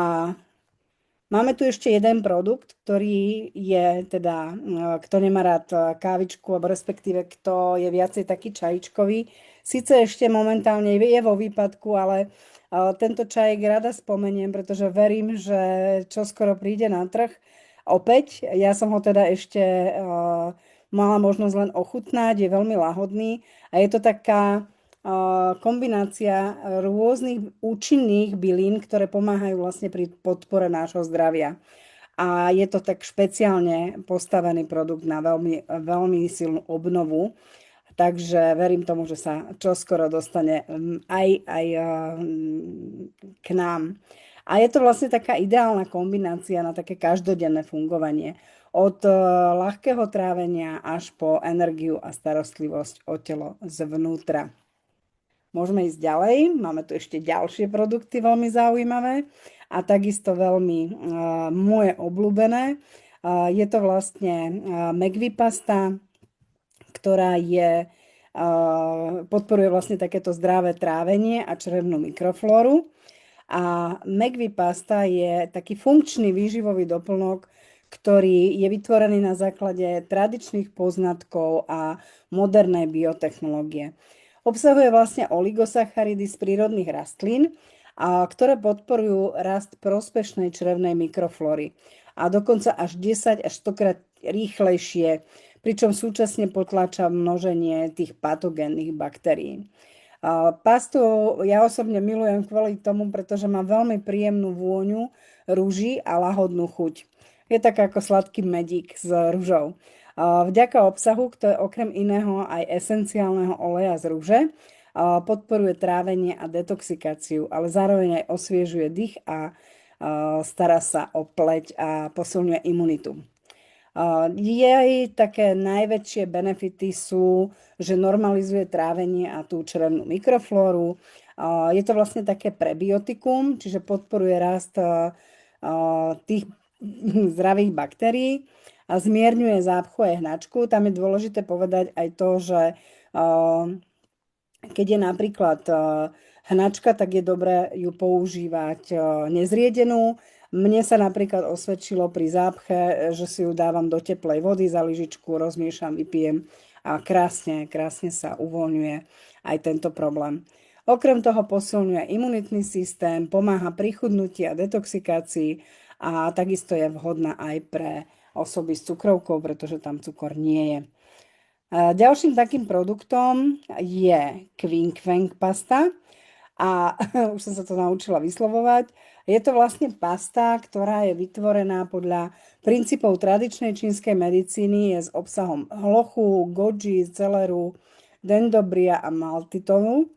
máme tu ešte jeden produkt, ktorý je teda, kto nemá rád kávičku, alebo respektíve kto je viacej taký čajičkový. Sice ešte momentálne je vo výpadku, ale tento čajík rada spomeniem, pretože verím, že čoskoro príde na trh. Opäť, ja som ho teda ešte mala možnosť len ochutnať, je veľmi lahodný a je to taká kombinácia rôznych účinných bylín, ktoré pomáhajú vlastne pri podpore nášho zdravia. A je to tak špeciálne postavený produkt na veľmi, veľmi silnú obnovu. Takže verím tomu, že sa čoskoro dostane aj k nám. A je to vlastne taká ideálna kombinácia na také každodenné fungovanie. Od ľahkého trávenia až po energiu a starostlivosť o telo zvnútra. Môžeme ísť ďalej. Máme tu ešte ďalšie produkty veľmi zaujímavé a takisto veľmi moje obľúbené. Je to vlastne McVie pasta, ktorá podporuje vlastne takéto zdravé trávenie a črevnú mikroflóru. A McVie pasta je taký funkčný výživový doplnok, ktorý je vytvorený na základe tradičných poznatkov a modernej biotechnológie. Obsahuje vlastne oligosacharidy z prírodných rastlín, ktoré podporujú rast prospešnej črevnej mikroflóry a dokonca až 10 až 100 krát rýchlejšie, pričom súčasne potláča množenie tých patogénnych baktérií. Pastu ja osobne milujem kvôli tomu, pretože má veľmi príjemnú vôňu rúží a lahodnú chuť. Je tak ako sladký medík s rúžou. Vďaka obsahu, ktorý okrem iného aj esenciálneho oleja z rúže, podporuje trávenie a detoxikáciu, ale zároveň aj osviežuje dých a stará sa o pleť a posilňuje imunitu. Jej také najväčšie benefity sú, že normalizuje trávenie a tú črevnú mikroflóru. Je to vlastne také prebiotikum, čiže podporuje rast tých zdravých baktérií a zmierňuje zápchu aj hnačku. Tam je dôležité povedať aj to, že keď je napríklad hnačka, tak je dobré ju používať nezriedenú. Mne sa napríklad osvedčilo pri zápche, že si ju dávam do teplej vody za lyžičku, rozmiešam, vypijem a krásne sa uvoľňuje aj tento problém. Okrem toho posilňuje imunitný systém, pomáha pri chudnutí a detoxikácii a takisto je vhodná aj pre osoby s cukrovkou, pretože tam cukor nie je. Ďalším takým produktom je Queen Quang pasta a už som sa to naučila vyslovovať. Je to vlastne pasta, ktorá je vytvorená podľa princípov tradičnej čínskej medicíny, je s obsahom hlochu, goji, celeru, dendobria a maltitovu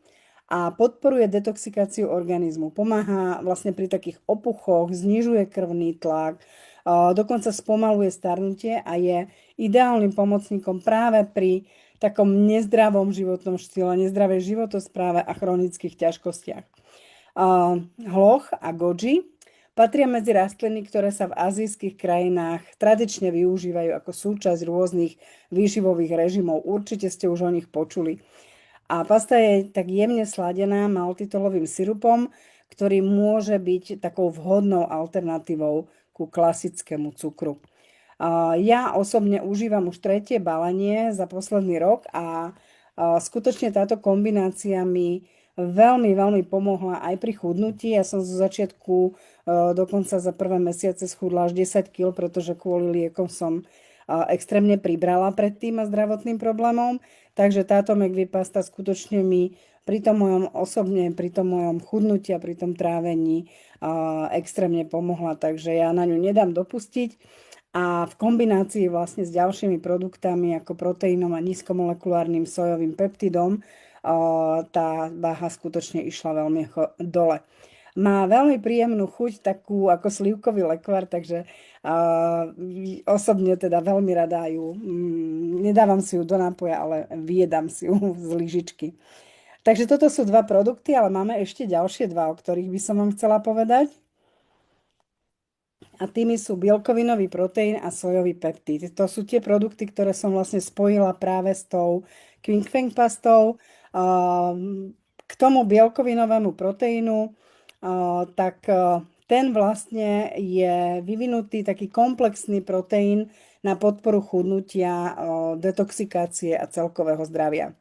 a podporuje detoxikáciu organizmu. Pomáha vlastne pri takých opuchoch, znižuje krvný tlak, Dokonca spomaluje starnutie a je ideálnym pomocníkom práve pri takom nezdravom životnom štýle, nezdravej životospráve a chronických ťažkostiach. Hloch a goji patria medzi rastliny, ktoré sa v azijských krajinách tradične využívajú ako súčasť rôznych výživových režimov. Určite ste už o nich počuli. A pasta je tak jemne sladená maltitolovým sirupom, ktorý môže byť takou vhodnou alternatívou ku klasickému cukru. Ja osobne užívam už 3. balenie za posledný rok a skutočne táto kombinácia mi veľmi, veľmi pomohla aj pri chudnutí. Ja som zo začiatku dokonca za prvé mesiace schudla až 10 kg, pretože kvôli liekom som extrémne pribrala predtým a zdravotným problémom. Takže táto McVie pasta skutočne mi pri tom mojom chudnutí a pri tom trávení extrémne pomohla. Takže ja na ňu nedám dopustiť. A v kombinácii vlastne s ďalšími produktami ako proteínom a nízkomolekulárnym sojovým peptidom tá váha skutočne išla veľmi dole. Má veľmi príjemnú chuť, takú ako slivkový lekvár, takže osobne teda veľmi rada ju, nedávam si ju do nápoja, ale vyjedám si ju z lyžičky. Takže toto sú 2 produkty, ale máme ešte ďalšie 2, o ktorých by som vám chcela povedať. A tými sú bielkovinový proteín a sojový peptid. To sú tie produkty, ktoré som vlastne spojila práve s tou King Feng pastou. K tomu bielkovinovému proteínu, tak ten vlastne je vyvinutý taký komplexný proteín na podporu chudnutia, detoxikácie a celkového zdravia.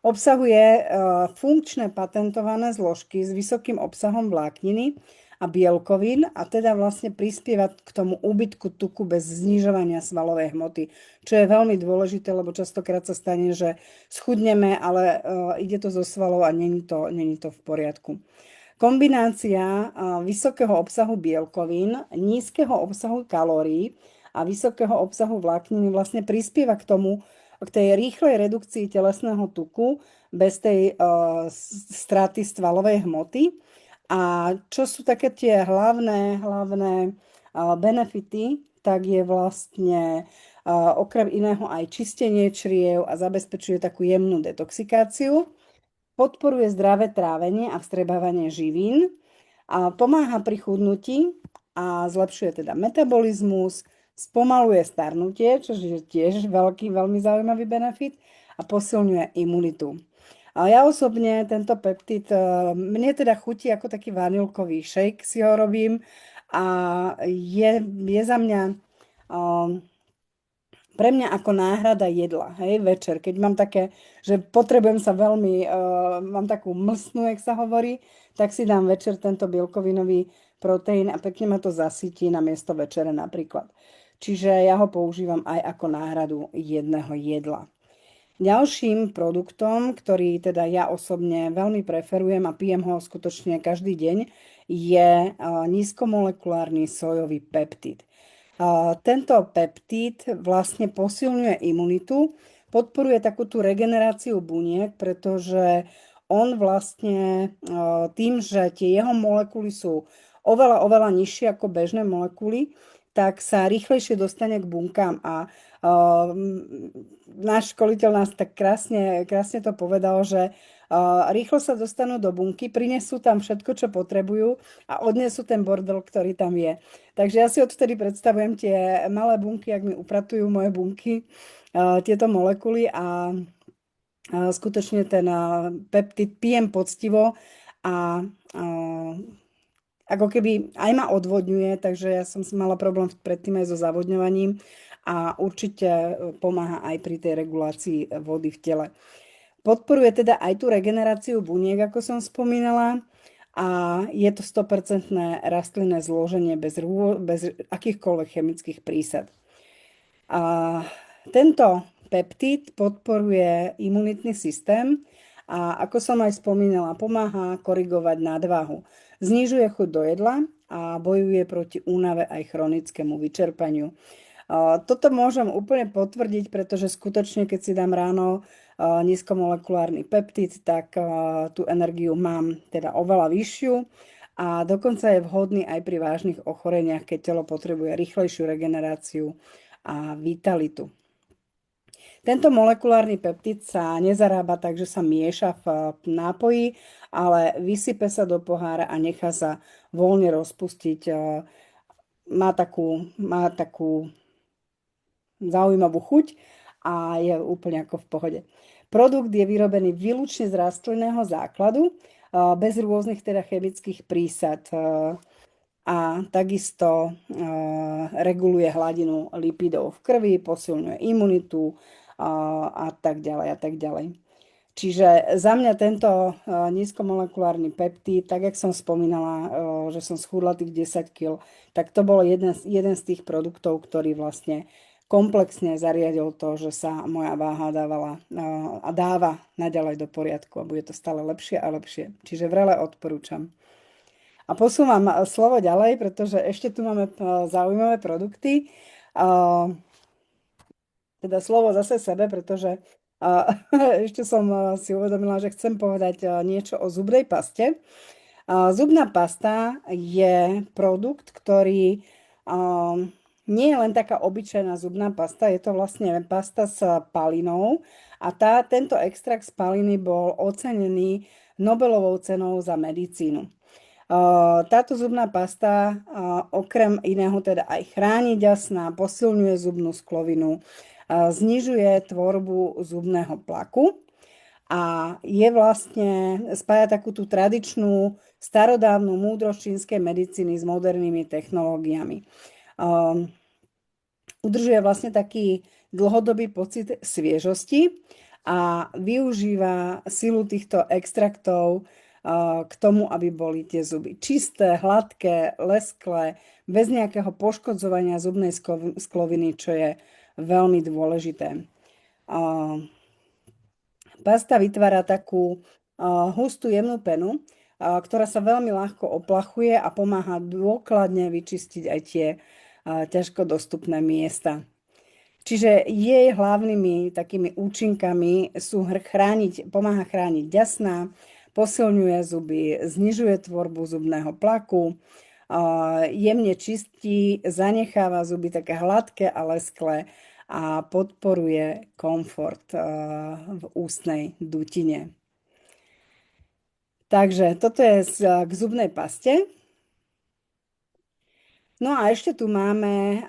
Obsahuje funkčné patentované zložky s vysokým obsahom vlákniny a bielkovín a teda vlastne prispieva k tomu úbytku tuku bez znižovania svalovej hmoty, čo je veľmi dôležité, lebo častokrát sa stane, že schudneme, ale ide to zo svalov a není to v poriadku. Kombinácia vysokého obsahu bielkovín, nízkeho obsahu kalórií a vysokého obsahu vlákniny vlastne prispieva k tej rýchlej redukcii telesného tuku bez tej straty svalovej hmoty. A čo sú také tie hlavné benefity, tak je vlastne okrem iného aj čistenie čriev a zabezpečuje takú jemnú detoxikáciu. Podporuje zdravé trávenie a vstrebávanie živín. A pomáha pri chudnutí a zlepšuje teda metabolizmus, spomaluje starnutie, čo je tiež veľmi zaujímavý benefit a posilňuje imunitu. A ja osobne tento peptid, mne teda chutí ako taký vanilkový shake, si ho robím a je za mňa, pre mňa ako náhrada jedla, hej, večer. Keď mám také, že potrebujem sa veľmi, mám takú mlsnú, jak sa hovorí, tak si dám večer tento bielkovinový proteín a pekne ma to zasytí na miesto večere napríklad. Čiže ja ho používam aj ako náhradu jedného jedla. Ďalším produktom, ktorý teda ja osobne veľmi preferujem a pijem ho skutočne každý deň, je nízkomolekulárny sojový peptid. Tento peptid vlastne posilňuje imunitu, podporuje takú tú regeneráciu buniek, pretože on vlastne tým, že tie jeho molekuly sú oveľa nižšie ako bežné molekuly, tak sa rýchlejšie dostane k bunkám a náš školiteľ nás tak krásne to povedal, že rýchlo sa dostanú do bunky, prinesú tam všetko, čo potrebujú a odnesú ten bordel, ktorý tam je. Takže ja si odtedy predstavujem tie malé bunky, ak mi upratujú moje bunky, tieto molekuly a skutočne ten peptid pijem poctivo a ako keby aj ma odvodňuje, takže ja som mala problém predtým aj so zavodňovaním a určite pomáha aj pri tej regulácii vody v tele. Podporuje teda aj tú regeneráciu buniek, ako som spomínala, a je to 100% rastlinné zloženie bez akýchkoľvek chemických prísad. Tento peptid podporuje imunitný systém a ako som aj spomínala, pomáha korigovať nadváhu. Znižuje chuť do jedla a bojuje proti únave aj chronickému vyčerpaniu. Toto môžem úplne potvrdiť, pretože skutočne, keď si dám ráno nízkomolekulárny peptid, tak tú energiu mám teda oveľa vyššiu a dokonca je vhodný aj pri vážnych ochoreniach, keď telo potrebuje rýchlejšiu regeneráciu a vitalitu. Tento molekulárny peptid sa nezarába tak, že sa mieša v nápoji, ale vysype sa do pohára a nechá sa voľne rozpustiť. Má takú zaujímavú chuť a je úplne ako v pohode. Produkt je vyrobený výlučne z rastlinného základu, bez rôznych teda chemických prísad a takisto reguluje hladinu lipidov v krvi, posilňuje imunitu a tak ďalej a tak ďalej. Čiže za mňa tento nízkomolekulárny peptid, tak jak som spomínala, že som schudla tých 10 kg, tak to bol jeden z tých produktov, ktorý vlastne komplexne zariadil to, že sa moja váha dávala a dáva naďalej do poriadku a bude to stále lepšie a lepšie. Čiže vrele odporúčam. A posúvam slovo ďalej, pretože ešte tu máme zaujímavé produkty. Teda slovo zase sebe, pretože ešte som si uvedomila, že chcem povedať niečo o zubnej paste. Zubná pasta je produkt, ktorý nie je len taká obyčajná zubná pasta, je to vlastne pasta s palinou a tento extrakt z paliny bol ocenený Nobelovou cenou za medicínu. Táto zubná pasta okrem iného teda aj chráni ďasná, posilňuje zubnú sklovinu, znižuje tvorbu zubného plaku a je vlastne, spája takú tú tradičnú starodávnu múdrosť čínskej medicíny s modernými technológiami. Udržuje vlastne taký dlhodobý pocit sviežosti a využíva silu týchto extraktov k tomu, aby boli tie zuby čisté, hladké, lesklé, bez nejakého poškodzovania zubnej skloviny, čo je veľmi dôležité. Pasta vytvára takú hustú jemnú penu, ktorá sa veľmi ľahko oplachuje a pomáha dôkladne vyčistiť aj tie ťažko dostupné miesta. Čiže jej hlavnými takými účinkami sú pomáha chrániť ďasná, posilňuje zuby, znižuje tvorbu zubného plaku, jemne čistí, zanecháva zuby také hladké a lesklé a podporuje komfort v ústnej dutine. Takže toto je k zubnej paste. No a ešte tu máme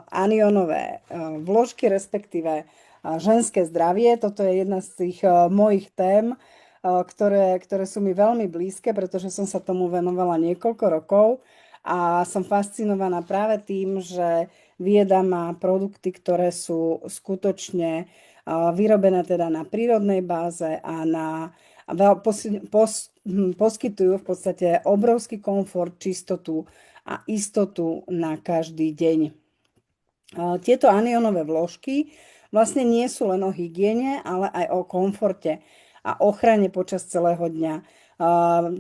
anionové vložky, respektíve ženské zdravie. Toto je jedna z tých mojich tém, ktoré sú mi veľmi blízke, pretože som sa tomu venovala niekoľko rokov a som fascinovaná práve tým, že vieda má produkty, ktoré sú skutočne vyrobené teda na prírodnej báze a poskytujú v podstate obrovský komfort, čistotu a istotu na každý deň. Tieto anionové vložky vlastne nie sú len o hygiene, ale aj o komforte a ochrane počas celého dňa.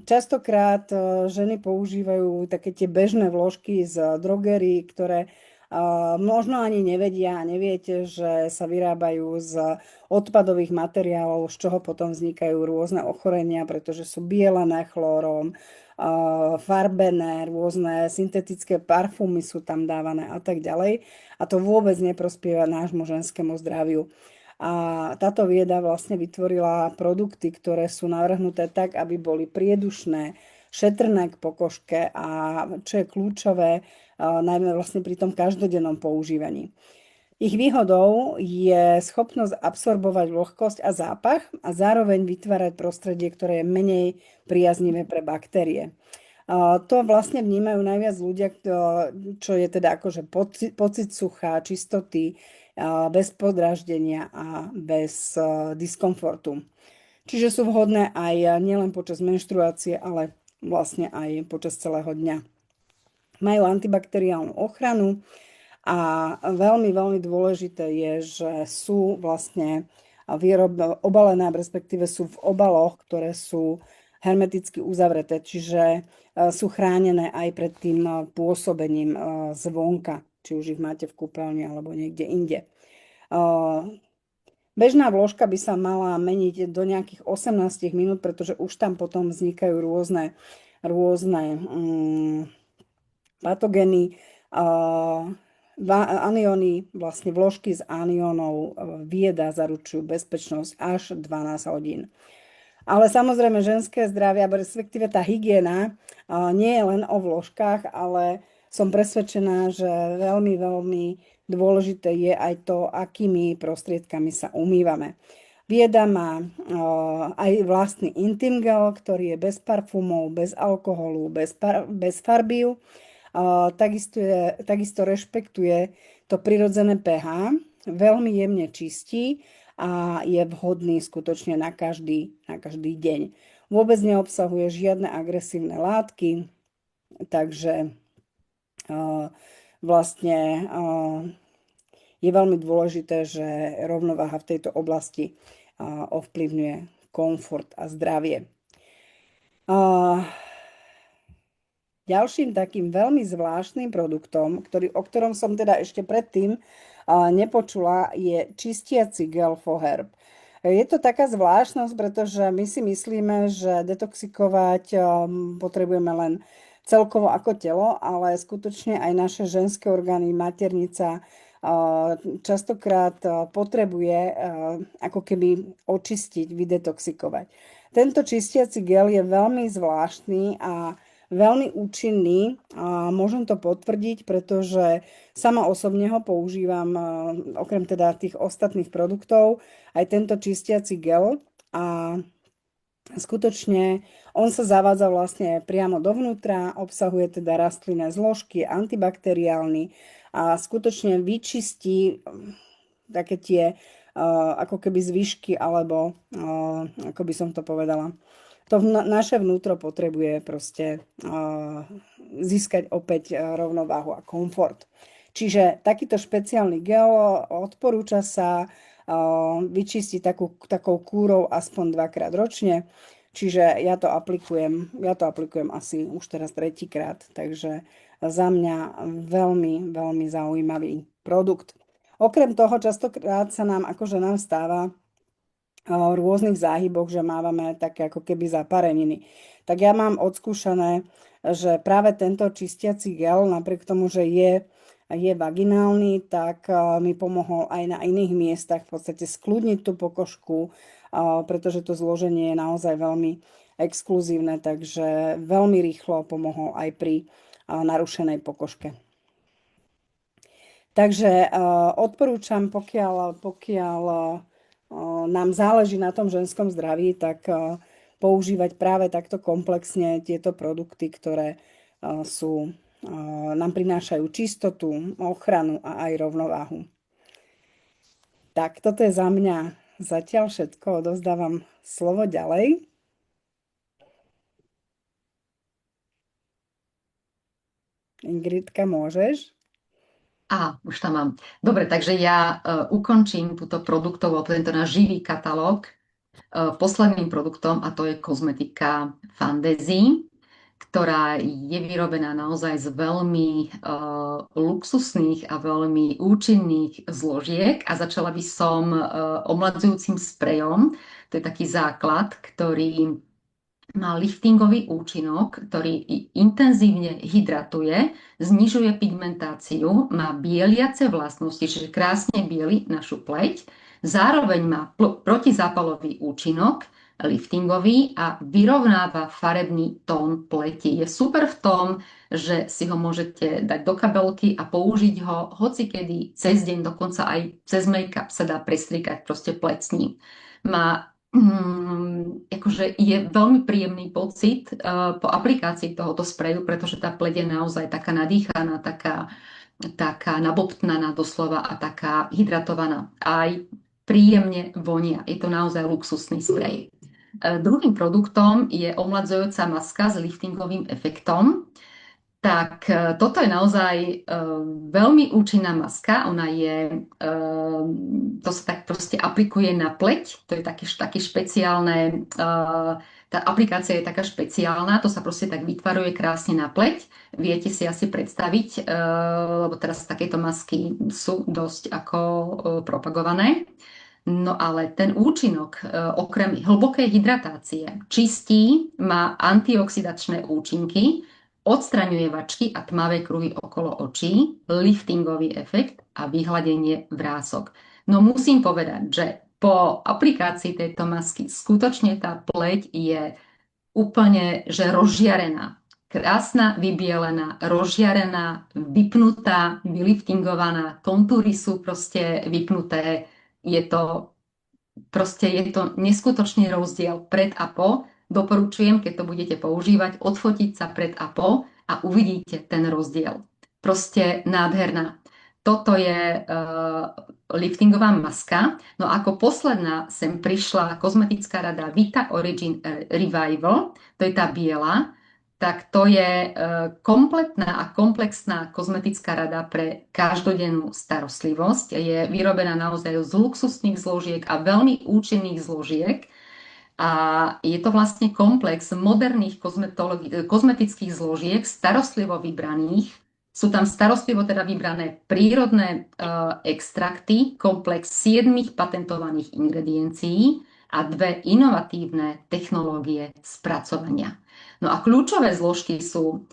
Častokrát ženy používajú také tie bežné vložky z drogerií, ktoré možno ani nevedia a neviete, že sa vyrábajú z odpadových materiálov, z čoho potom vznikajú rôzne ochorenia, pretože sú bielené chlórom, farbené, rôzne syntetické parfúmy sú tam dávané a tak ďalej. A to vôbec neprospieva nášmu ženskému zdraviu. A táto vieda vlastne vytvorila produkty, ktoré sú navrhnuté tak, aby boli priedušné, šetrné k pokožke a čo je kľúčové, najmä vlastne pri tom každodennom používaní. Ich výhodou je schopnosť absorbovať vlhkosť a zápach a zároveň vytvárať prostredie, ktoré je menej priaznivé pre baktérie. To vlastne vnímajú najviac ľudia, čo je teda akože pocit sucha, čistoty, bez podráždenia a bez diskomfortu. Čiže sú vhodné aj nielen počas menštruácie, ale vlastne aj počas celého dňa. Majú antibakteriálnu ochranu a veľmi, veľmi dôležité je, že sú vlastne obalené, respektíve sú v obaloch, ktoré sú hermeticky uzavreté, čiže sú chránené aj pred tým pôsobením zvonka, či už ich máte v kúpeľni alebo niekde inde. Bežná vložka by sa mala meniť do nejakých 18 minút, pretože už tam potom vznikajú rôzne rôzne patogény, anióny, vlastne vložky s aniónov Vieda zaručujú bezpečnosť až 12 hodín. Ale samozrejme ženské zdravie, respektíve tá hygiena nie je len o vložkách, ale som presvedčená, že veľmi, veľmi dôležité je aj to, akými prostriedkami sa umývame. Vieda má aj vlastný intim gel, ktorý je bez parfumov, bez alkoholu, bez farbív. Takisto rešpektuje to prirodzené pH, veľmi jemne čistí a je vhodný skutočne na každý deň. Vôbec neobsahuje žiadne agresívne látky, takže vlastne je veľmi dôležité, že rovnováha v tejto oblasti ovplyvňuje komfort a zdravie. Ďalším takým veľmi zvláštnym produktom, o ktorom som teda ešte predtým nepočula, je čistiaci gel Foherb. Je to taká zvláštnosť, pretože my si myslíme, že detoxikovať potrebujeme len celkovo ako telo, ale skutočne aj naše ženské orgány, maternica častokrát potrebuje ako keby očistiť, vydetoxikovať. Tento čistiaci gel je veľmi zvláštny a veľmi účinný a môžem to potvrdiť, pretože sama osobne ho používam, okrem teda tých ostatných produktov, aj tento čistiaci gel a skutočne on sa zavádza vlastne priamo dovnútra, obsahuje teda rastlinné zložky, antibakteriálny a skutočne vyčistí také tie ako keby zvyšky, alebo ako by som to povedala, to naše vnútro potrebuje proste získať opäť rovnováhu a komfort. Čiže takýto špeciálny gel odporúča sa vyčistiť takou kúrou aspoň 2-krát ročne. Čiže ja to aplikujem asi už teraz 3-krát. Takže za mňa veľmi, veľmi zaujímavý produkt. Okrem toho častokrát sa nám ako ženám stáva v rôznych záhyboch, že mávame také ako keby zapareniny. Tak ja mám odskúšané, že práve tento čistiaci gel, napriek tomu, že je vaginálny, tak mi pomohol aj na iných miestach v podstate skľudniť tú pokožku, pretože to zloženie je naozaj veľmi exkluzívne, takže veľmi rýchlo pomohol aj pri narušenej pokožke. Takže odporúčam, pokiaľ nám záleží na tom ženskom zdraví, tak používať práve takto komplexne tieto produkty, ktoré nám prinášajú čistotu, ochranu a aj rovnováhu. Tak, toto je za mňa zatiaľ všetko. Odovzdávam slovo ďalej. Ingridka, môžeš? Už tam mám. Dobre, takže ja ukončím túto produktovú, tento náš živý katalóg posledným produktom, a to je kozmetika Fantasy, ktorá je vyrobená naozaj z veľmi luxusných a veľmi účinných zložiek. A začala by som omladzujúcim sprejom. To je taký základ, ktorý má liftingový účinok, ktorý intenzívne hydratuje, znižuje pigmentáciu, má bieliace vlastnosti, čiže krásne bieli našu pleť. Zároveň má protizápalový účinok, liftingový, a vyrovnáva farebný tón pleti. Je super v tom, že si ho môžete dať do kabelky a použiť ho hocikedy cez deň, dokonca aj cez make-up sa dá prestrikať proste pleť s ním. Akože je veľmi príjemný pocit po aplikácii tohoto spreju, pretože tá pleť je naozaj taká nadýchaná, taká nabobtnaná doslova a taká hydratovaná. Aj príjemne vonia. Je to naozaj luxusný sprej. Druhým produktom je omladzujúca maska s liftingovým efektom. Tak toto je naozaj veľmi účinná maska. Ona to sa tak proste aplikuje na pleť. To je také špeciálne, tá aplikácia je taká špeciálna, to sa proste tak vytvaruje krásne na pleť. Viete si asi predstaviť, lebo teraz takéto masky sú dosť ako propagované. No ale ten účinok, okrem hlbokej hydratácie, čistí, má antioxidačné účinky, odstraňuje vačky a tmavé kruhy okolo očí, liftingový efekt a vyhladenie vrások. No musím povedať, že po aplikácii tejto masky skutočne tá pleť je úplne, že rozžiarená. Krásna, vybielená, rozžiarená, vypnutá, vyliftingovaná, kontúry sú proste vypnuté. Je to neskutočný rozdiel pred a po. Doporučujem, keď to budete používať, odfotiť sa pred a po a uvidíte ten rozdiel. Proste nádherná. Toto je liftingová maska. No ako posledná sem prišla kozmetická rada Vita Origin Revival, to je tá biela, tak to je kompletná a komplexná kozmetická rada pre každodennú starostlivosť. Je vyrobená naozaj z luxusných zložiek a veľmi účinných zložiek. A je to vlastne komplex moderných kozmetických zložiek, starostlivo vybraných. Sú tam starostlivo teda vybrané prírodné extrakty, komplex 7 patentovaných ingrediencií a 2 inovatívne technológie spracovania. No a kľúčové zložky sú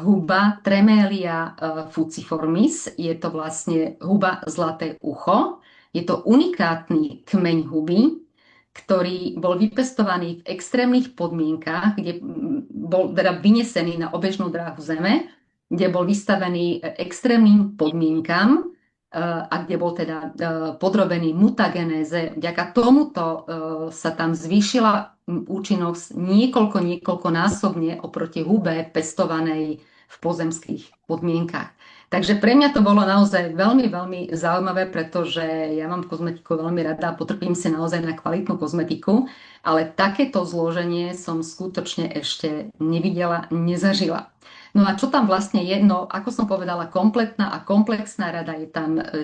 huba Tremelia fuciformis, je to vlastne huba zlaté ucho, je to unikátny kmeň huby, ktorý bol vypestovaný v extrémnych podmienkách, kde bol teda vynesený na obežnú dráhu Zeme, kde bol vystavený extrémnym podmienkam a kde bol teda podrobený mutagenéze. Vďaka tomuto sa tam zvýšila účinnosť niekoľkonásobne oproti hube pestovanej v pozemských podmienkach. Takže pre mňa to bolo naozaj veľmi, veľmi zaujímavé, pretože ja mám kozmetiku veľmi rada a potrpím si naozaj na kvalitnú kozmetiku, ale takéto zloženie som skutočne ešte nevidela, nezažila. No a čo tam vlastne je? No, ako som povedala, kompletná a komplexná rada je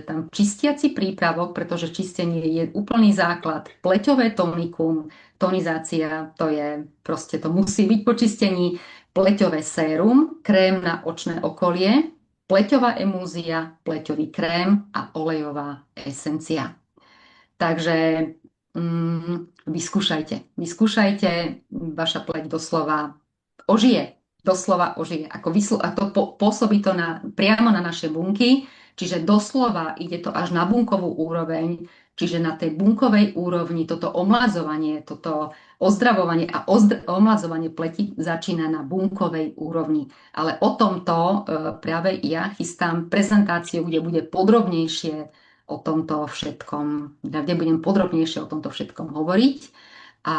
tam čistiaci prípravok, pretože čistenie je úplný základ. Pleťové tonikum, tonizácia, to je proste, to musí byť po čistení. Pleťové sérum, krém na očné okolie, pleťová emúzia, pleťový krém a olejová esencia. Takže vyskúšajte, vaša pleť doslova ožije. A to pôsobí to priamo na naše bunky, čiže doslova ide to až na bunkovú úroveň, čiže na tej bunkovej úrovni toto omladzovanie, toto ozdravovanie a omladzovanie pleti začína na bunkovej úrovni. Ale o tomto práve ja chystám prezentáciu, kde bude podrobnejšie o tomto všetkom, kde budem podrobnejšie o tomto všetkom hovoriť a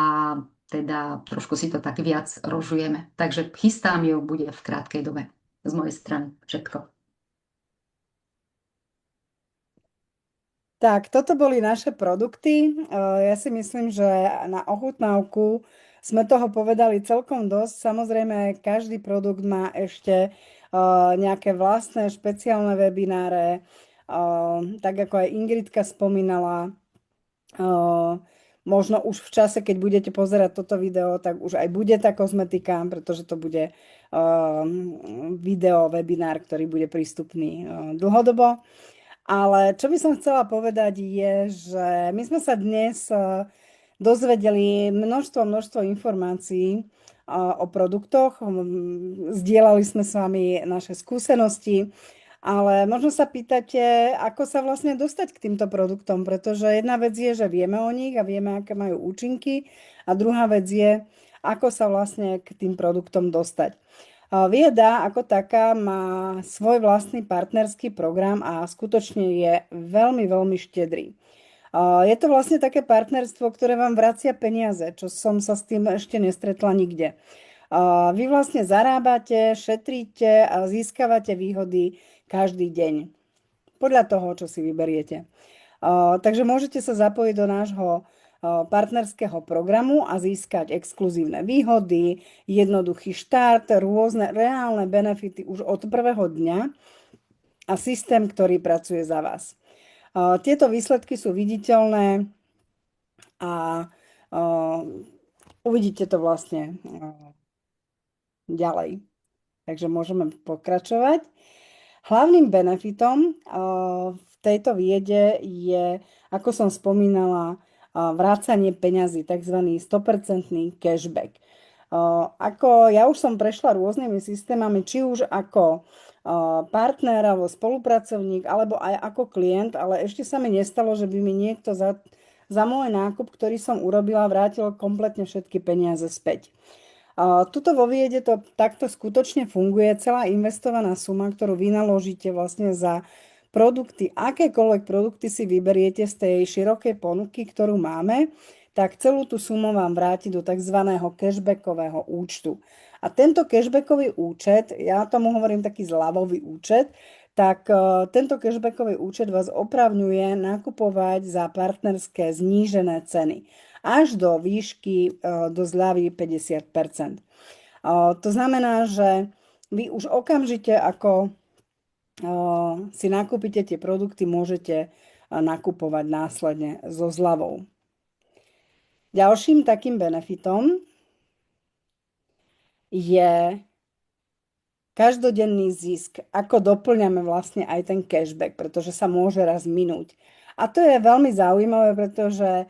teda trošku si to tak viac rozžujeme. Takže chystám ju, bude v krátkej dobe. Z mojej strany všetko. Tak, toto boli naše produkty. Ja si myslím, že na ochutnávku sme toho povedali celkom dosť. Samozrejme, každý produkt má ešte nejaké vlastné špeciálne webináre, tak ako aj Ingridka spomínala. Možno už v čase, keď budete pozerať toto video, tak už aj bude tá kozmetika, pretože to bude video, webinár, ktorý bude prístupný dlhodobo. Ale čo by som chcela povedať je, že my sme sa dnes dozvedeli množstvo informácií o produktoch. Zdieľali sme s vami naše skúsenosti. Ale možno sa pýtate, ako sa vlastne dostať k týmto produktom, pretože jedna vec je, že vieme o nich a vieme, aké majú účinky, a druhá vec je, ako sa vlastne k tým produktom dostať. Vieda ako taká má svoj vlastný partnerský program a skutočne je veľmi, veľmi štedrý. Je to vlastne také partnerstvo, ktoré vám vracia peniaze, čo som sa s tým ešte nestretla nikde. Vy vlastne zarábate, šetríte a získavate výhody každý deň. Podľa toho, čo si vyberiete. Takže môžete sa zapojiť do nášho partnerského programu a získať exkluzívne výhody, jednoduchý štart, rôzne reálne benefity už od prvého dňa a systém, ktorý pracuje za vás. Tieto výsledky sú viditeľné a uvidíte to vlastne ďalej. Takže môžeme pokračovať. Hlavným benefitom v tejto viede je, ako som spomínala, vrácanie peňazí, tzv. 100% cashback. Ako ja už som prešla rôznymi systémami, či už ako partner alebo spolupracovník, alebo aj ako klient, ale ešte sa mi nestalo, že by mi niekto za môj nákup, ktorý som urobila, vrátil kompletne všetky peniaze späť. Tuto vo viede to takto skutočne funguje. Celá investovaná suma, ktorú vynaložíte vlastne za produkty, akékoľvek produkty si vyberiete z tej širokej ponuky, ktorú máme, tak celú tú sumu vám vráti do tzv. Cashbackového účtu. A tento cashbackový účet, ja tomu hovorím taký zľavový účet, tak tento cashbackový účet vás opravňuje nakupovať za partnerské znížené ceny až do výšky do zľavy 50%. To znamená, že vy už okamžite, ako si nakúpite tie produkty, môžete nakupovať následne so zľavou. Ďalším takým benefitom je každodenný zisk, ako doplňame vlastne aj ten cashback, pretože sa môže raz minúť. A to je veľmi zaujímavé, pretože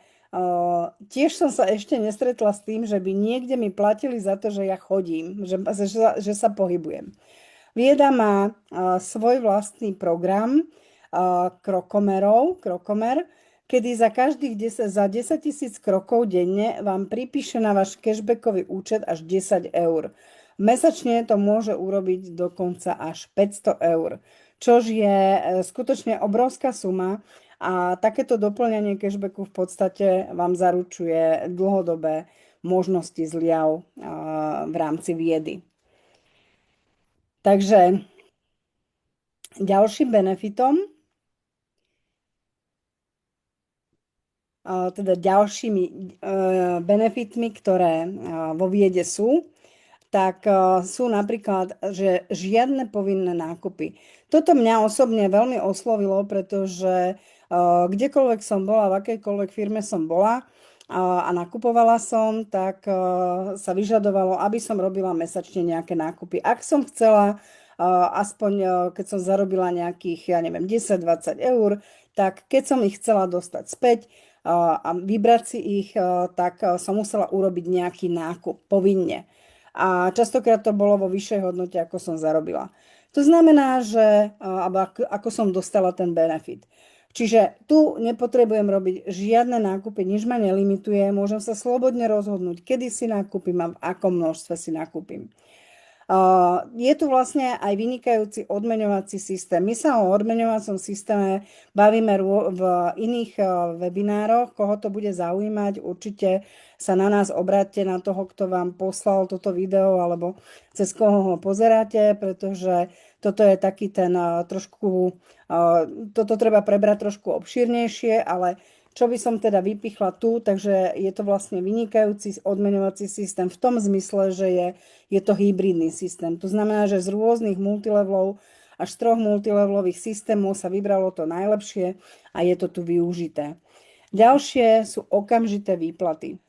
tiež som sa ešte nestretla s tým, že by niekde mi platili za to, že ja chodím, že sa pohybujem. Vieda má svoj vlastný program krokomer, kedy za každých 10 000 krokov denne vám pripíše na váš cashbackový účet až 10 eur. Mesačne to môže urobiť dokonca až 500 eur, čož je skutočne obrovská suma. A takéto doplňanie cashbacku v podstate vám zaručuje dlhodobé možnosti zliav v rámci viedy. Takže ďalším benefitom, teda ďalšími benefitmi, ktoré vo viede sú, tak sú napríklad, že žiadne povinné nákupy. Toto mňa osobne veľmi oslovilo, pretože kdekoľvek som bola, v akejkoľvek firme som bola a nakupovala som, tak sa vyžadovalo, aby som robila mesačne nejaké nákupy. Ak som chcela, aspoň keď som zarobila nejakých, 10-20 eur, tak keď som ich chcela dostať späť a vybrať si ich, tak som musela urobiť nejaký nákup povinne. A častokrát to bolo vo vyššej hodnote, ako som zarobila. To znamená, že ako som dostala ten benefit. Čiže tu nepotrebujem robiť žiadne nákupy, nič ma nelimituje, môžem sa slobodne rozhodnúť, kedy si nakúpim a v akom množstve si nakúpim. Je tu vlastne aj vynikajúci odmeňovací systém. My sa o odmeňovacom systéme bavíme v iných webinároch. Koho to bude zaujímať, určite sa na nás obráťte, na toho, kto vám poslal toto video, alebo cez koho ho pozeráte, pretože toto je taký ten trošku, toto treba prebrať trošku obšírnejšie, ale čo by som teda vypichla tu, takže je to vlastne vynikajúci odmeňovací systém v tom zmysle, že je to hybridný systém. To znamená, že z rôznych multilevelov až z 3 multilevelových systémov sa vybralo to najlepšie a je to tu využité. Ďalšie sú okamžité výplaty.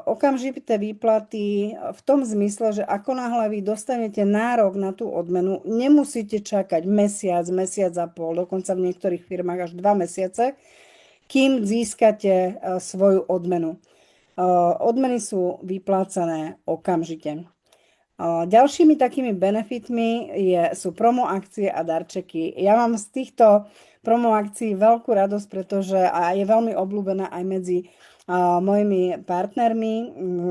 Okamžité výplaty v tom zmysle, že ako náhle vy dostanete nárok na tú odmenu, nemusíte čakať mesiac a pol, dokonca v niektorých firmách až 2 mesiace, kým získate svoju odmenu. Odmeny sú vyplácané okamžite. Ďalšími takými benefitmi sú promo akcie a darčeky. Ja mám z týchto promo akcií veľkú radosť, pretože je veľmi obľúbená aj medzi mojimi partnermi,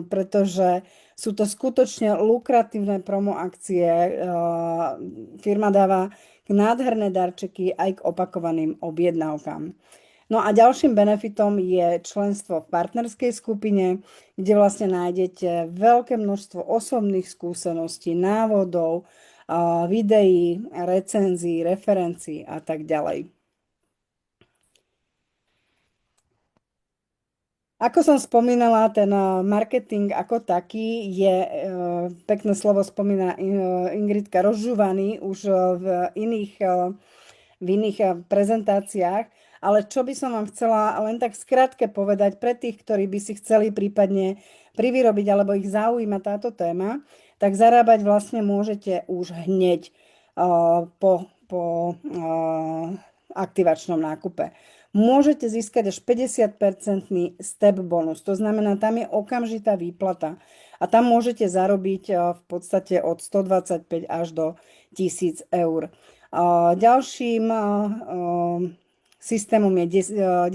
pretože sú to skutočne lukratívne promo akcie. Firma dáva nádherné darčeky aj k opakovaným objednávkam. No a ďalším benefitom je členstvo v partnerskej skupine, kde vlastne nájdete veľké množstvo osobných skúseností, návodov, videí, recenzií, referencií a tak ďalej. Ako som spomínala, ten marketing ako taký je, pekné slovo spomína Ingridka, rozžúvaný už v iných prezentáciách. Ale čo by som vám chcela len tak skrátke povedať pre tých, ktorí by si chceli prípadne privyrobiť alebo ich zaujíma táto téma, tak zarábať vlastne môžete už hneď po aktivačnom nákupe. Môžete získať až 50% step bonus, to znamená, tam je okamžitá výplata a tam môžete zarobiť v podstate od 125 až do 1000 eur. Ďalším systémom je 10%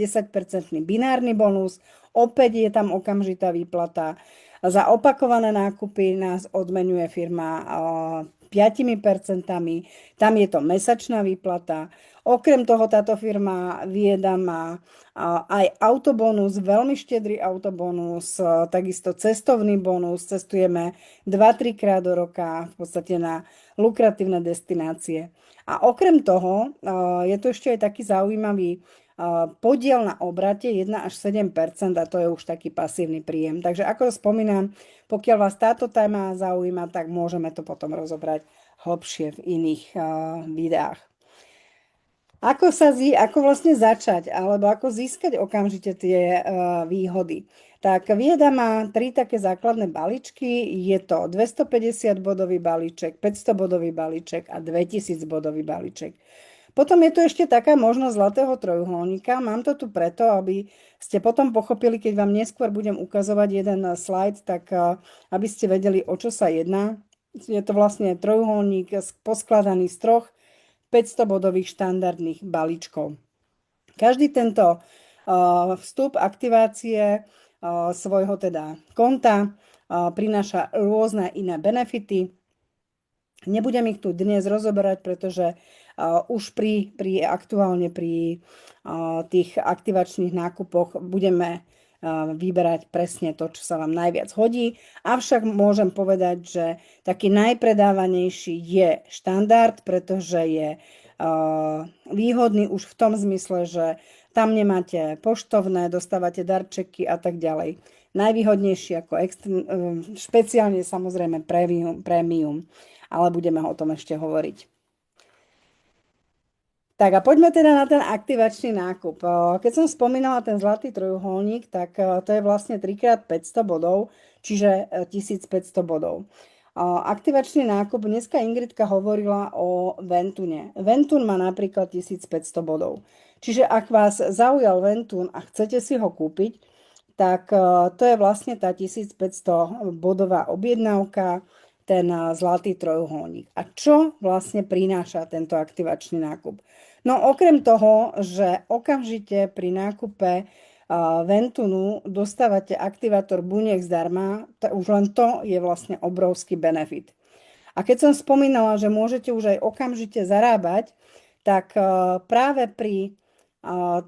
binárny bonus, opäť je tam okamžitá výplata. Za opakované nákupy nás odmenuje firma 5%, tam je to mesačná výplata. Okrem toho táto firma Vieda má aj autobonus, veľmi štedrý autobonus, takisto cestovný bonus, cestujeme 2-3 krát do roka v podstate na lukratívne destinácie. A okrem toho je tu ešte aj taký zaujímavý podiel na obrate 1 až 7% a to je už taký pasívny príjem. Takže ako spomínam, pokiaľ vás táto téma zaujíma, tak môžeme to potom rozobrať hlbšie v iných videách. Ako vlastne začať alebo ako získať okamžite tie výhody? Tak Vieda má 3 také základné balíčky. Je to 250 bodový balíček, 500 bodový balíček a 2000 bodový balíček. Potom je tu ešte taká možnosť zlatého trojuholníka. Mám to tu preto, aby ste potom pochopili, keď vám neskôr budem ukazovať jeden slajd, tak aby ste vedeli, o čo sa jedná. Je to vlastne trojuholník poskladaný z 3 500-bodových štandardných balíčkov. Každý tento vstup aktivácie svojho teda konta prináša rôzne iné benefity. Nebudem ich tu dnes rozoberať, pretože už aktuálne pri tých aktivačných nákupoch budeme vyberať presne to, čo sa vám najviac hodí. Avšak môžem povedať, že taký najpredávanejší je štandard, pretože je výhodný už v tom zmysle, že tam nemáte poštovné, dostávate darčeky a tak ďalej. Najvýhodnejší ako špeciálne samozrejme premium, ale budeme o tom ešte hovoriť. Tak a poďme teda na ten aktivačný nákup. Keď som spomínala ten zlatý trojuholník, tak to je vlastne 3x500 bodov, čiže 1500 bodov. Aktivačný nákup, dneska Ingridka hovorila o Ventune. Ventun má napríklad 1500 bodov. Čiže ak vás zaujal Ventun a chcete si ho kúpiť, tak to je vlastne tá 1500 bodová objednávka, ten zlatý trojuholník. A čo vlastne prináša tento aktivačný nákup? No okrem toho, že okamžite pri nákupe Ventunu dostávate aktivátor buniek zdarma, už len to je vlastne obrovský benefit. A keď som spomínala, že môžete už aj okamžite zarábať, tak práve pri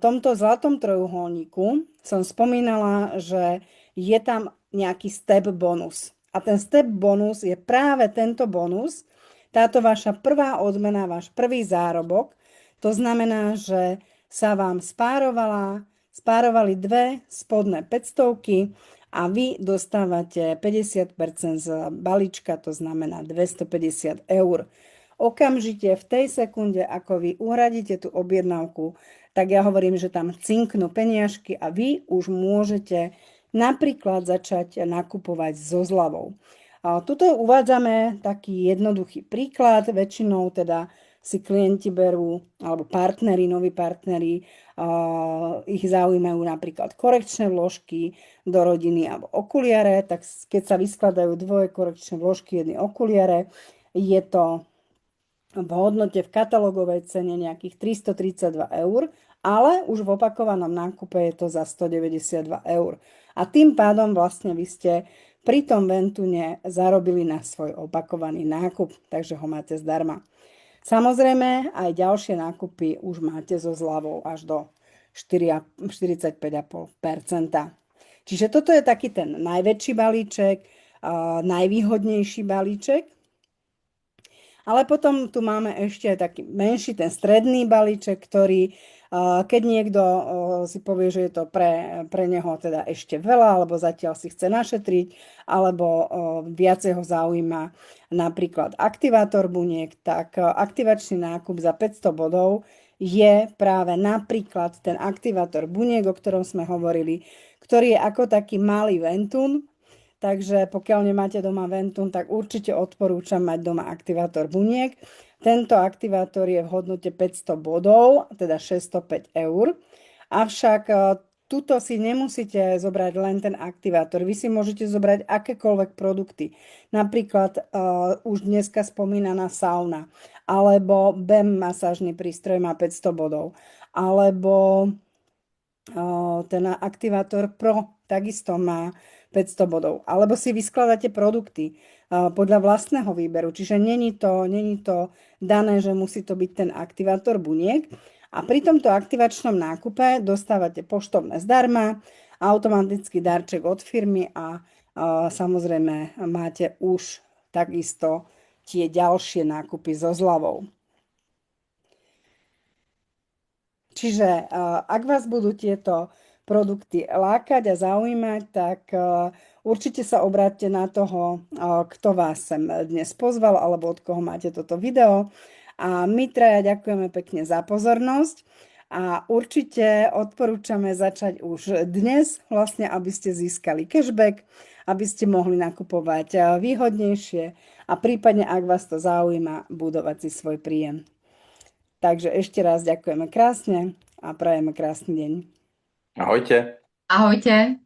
tomto zlatom trojuholníku som spomínala, že je tam nejaký step bonus. A ten step bonus je práve tento bonus, táto vaša prvá odmena, váš prvý zárobok. To znamená, že sa vám spárovali 2 spodné 500 a vy dostávate 50% z balíčka, to znamená 250 eur. Okamžite v tej sekunde, ako vy uhradíte tú objednávku, tak ja hovorím, že tam cinknú peniažky a vy už môžete napríklad začať nakupovať so zľavou. Tuto uvádzame taký jednoduchý príklad, väčšinou teda si klienti berú, alebo noví partneri, ich zaujímajú napríklad korekčné vložky do rodiny alebo okuliare, tak keď sa vyskladajú 2 korekčné vložky, 1 okuliare, je to v hodnote v katalógovej cene nejakých 332 eur, ale už v opakovanom nákupe je to za 192 eur. A tým pádom vlastne vy ste pri tom Ventune zarobili na svoj opakovaný nákup, takže ho máte zdarma. Samozrejme, aj ďalšie nákupy už máte so zľavou až do 45,5%. Čiže toto je taký ten najväčší balíček, najvýhodnejší balíček. Ale potom tu máme ešte taký menší, ten stredný balíček, ktorý keď niekto si povie, že je to pre neho teda ešte veľa, alebo zatiaľ si chce našetriť, alebo viacej ho zaujíma napríklad aktivátor buniek, tak aktivačný nákup za 500 bodov je práve napríklad ten aktivátor buniek, o ktorom sme hovorili, ktorý je ako taký malý Ventun. Takže pokiaľ nemáte doma Ventun, tak určite odporúčam mať doma aktivátor buniek. Tento aktivátor je v hodnote 500 bodov, teda 605 eur. Avšak tuto si nemusíte zobrať len ten aktivátor. Vy si môžete zobrať akékoľvek produkty. Napríklad už dneska spomínaná sauna, alebo BEM masážny prístroj má 500 bodov, alebo ten aktivátor Pro takisto má 500 bodov. Alebo si vyskladáte produkty podľa vlastného výberu. Čiže není to dané, že musí to byť ten aktivátor buniek. A pri tomto aktivačnom nákupe dostávate poštovné zdarma, automatický darček od firmy a samozrejme máte už takisto tie ďalšie nákupy so zľavou. Čiže ak vás budú tieto produkty lákať a zaujímať, tak určite sa obráťte na toho, kto vás sem dnes pozval alebo od koho máte toto video. A my traja ďakujeme pekne za pozornosť a určite odporúčame začať už dnes, vlastne, aby ste získali cashback, aby ste mohli nakupovať výhodnejšie a prípadne, ak vás to zaujíma, budovať si svoj príjem. Takže ešte raz ďakujeme krásne a prajeme krásny deň. Ahojte. Ahojte.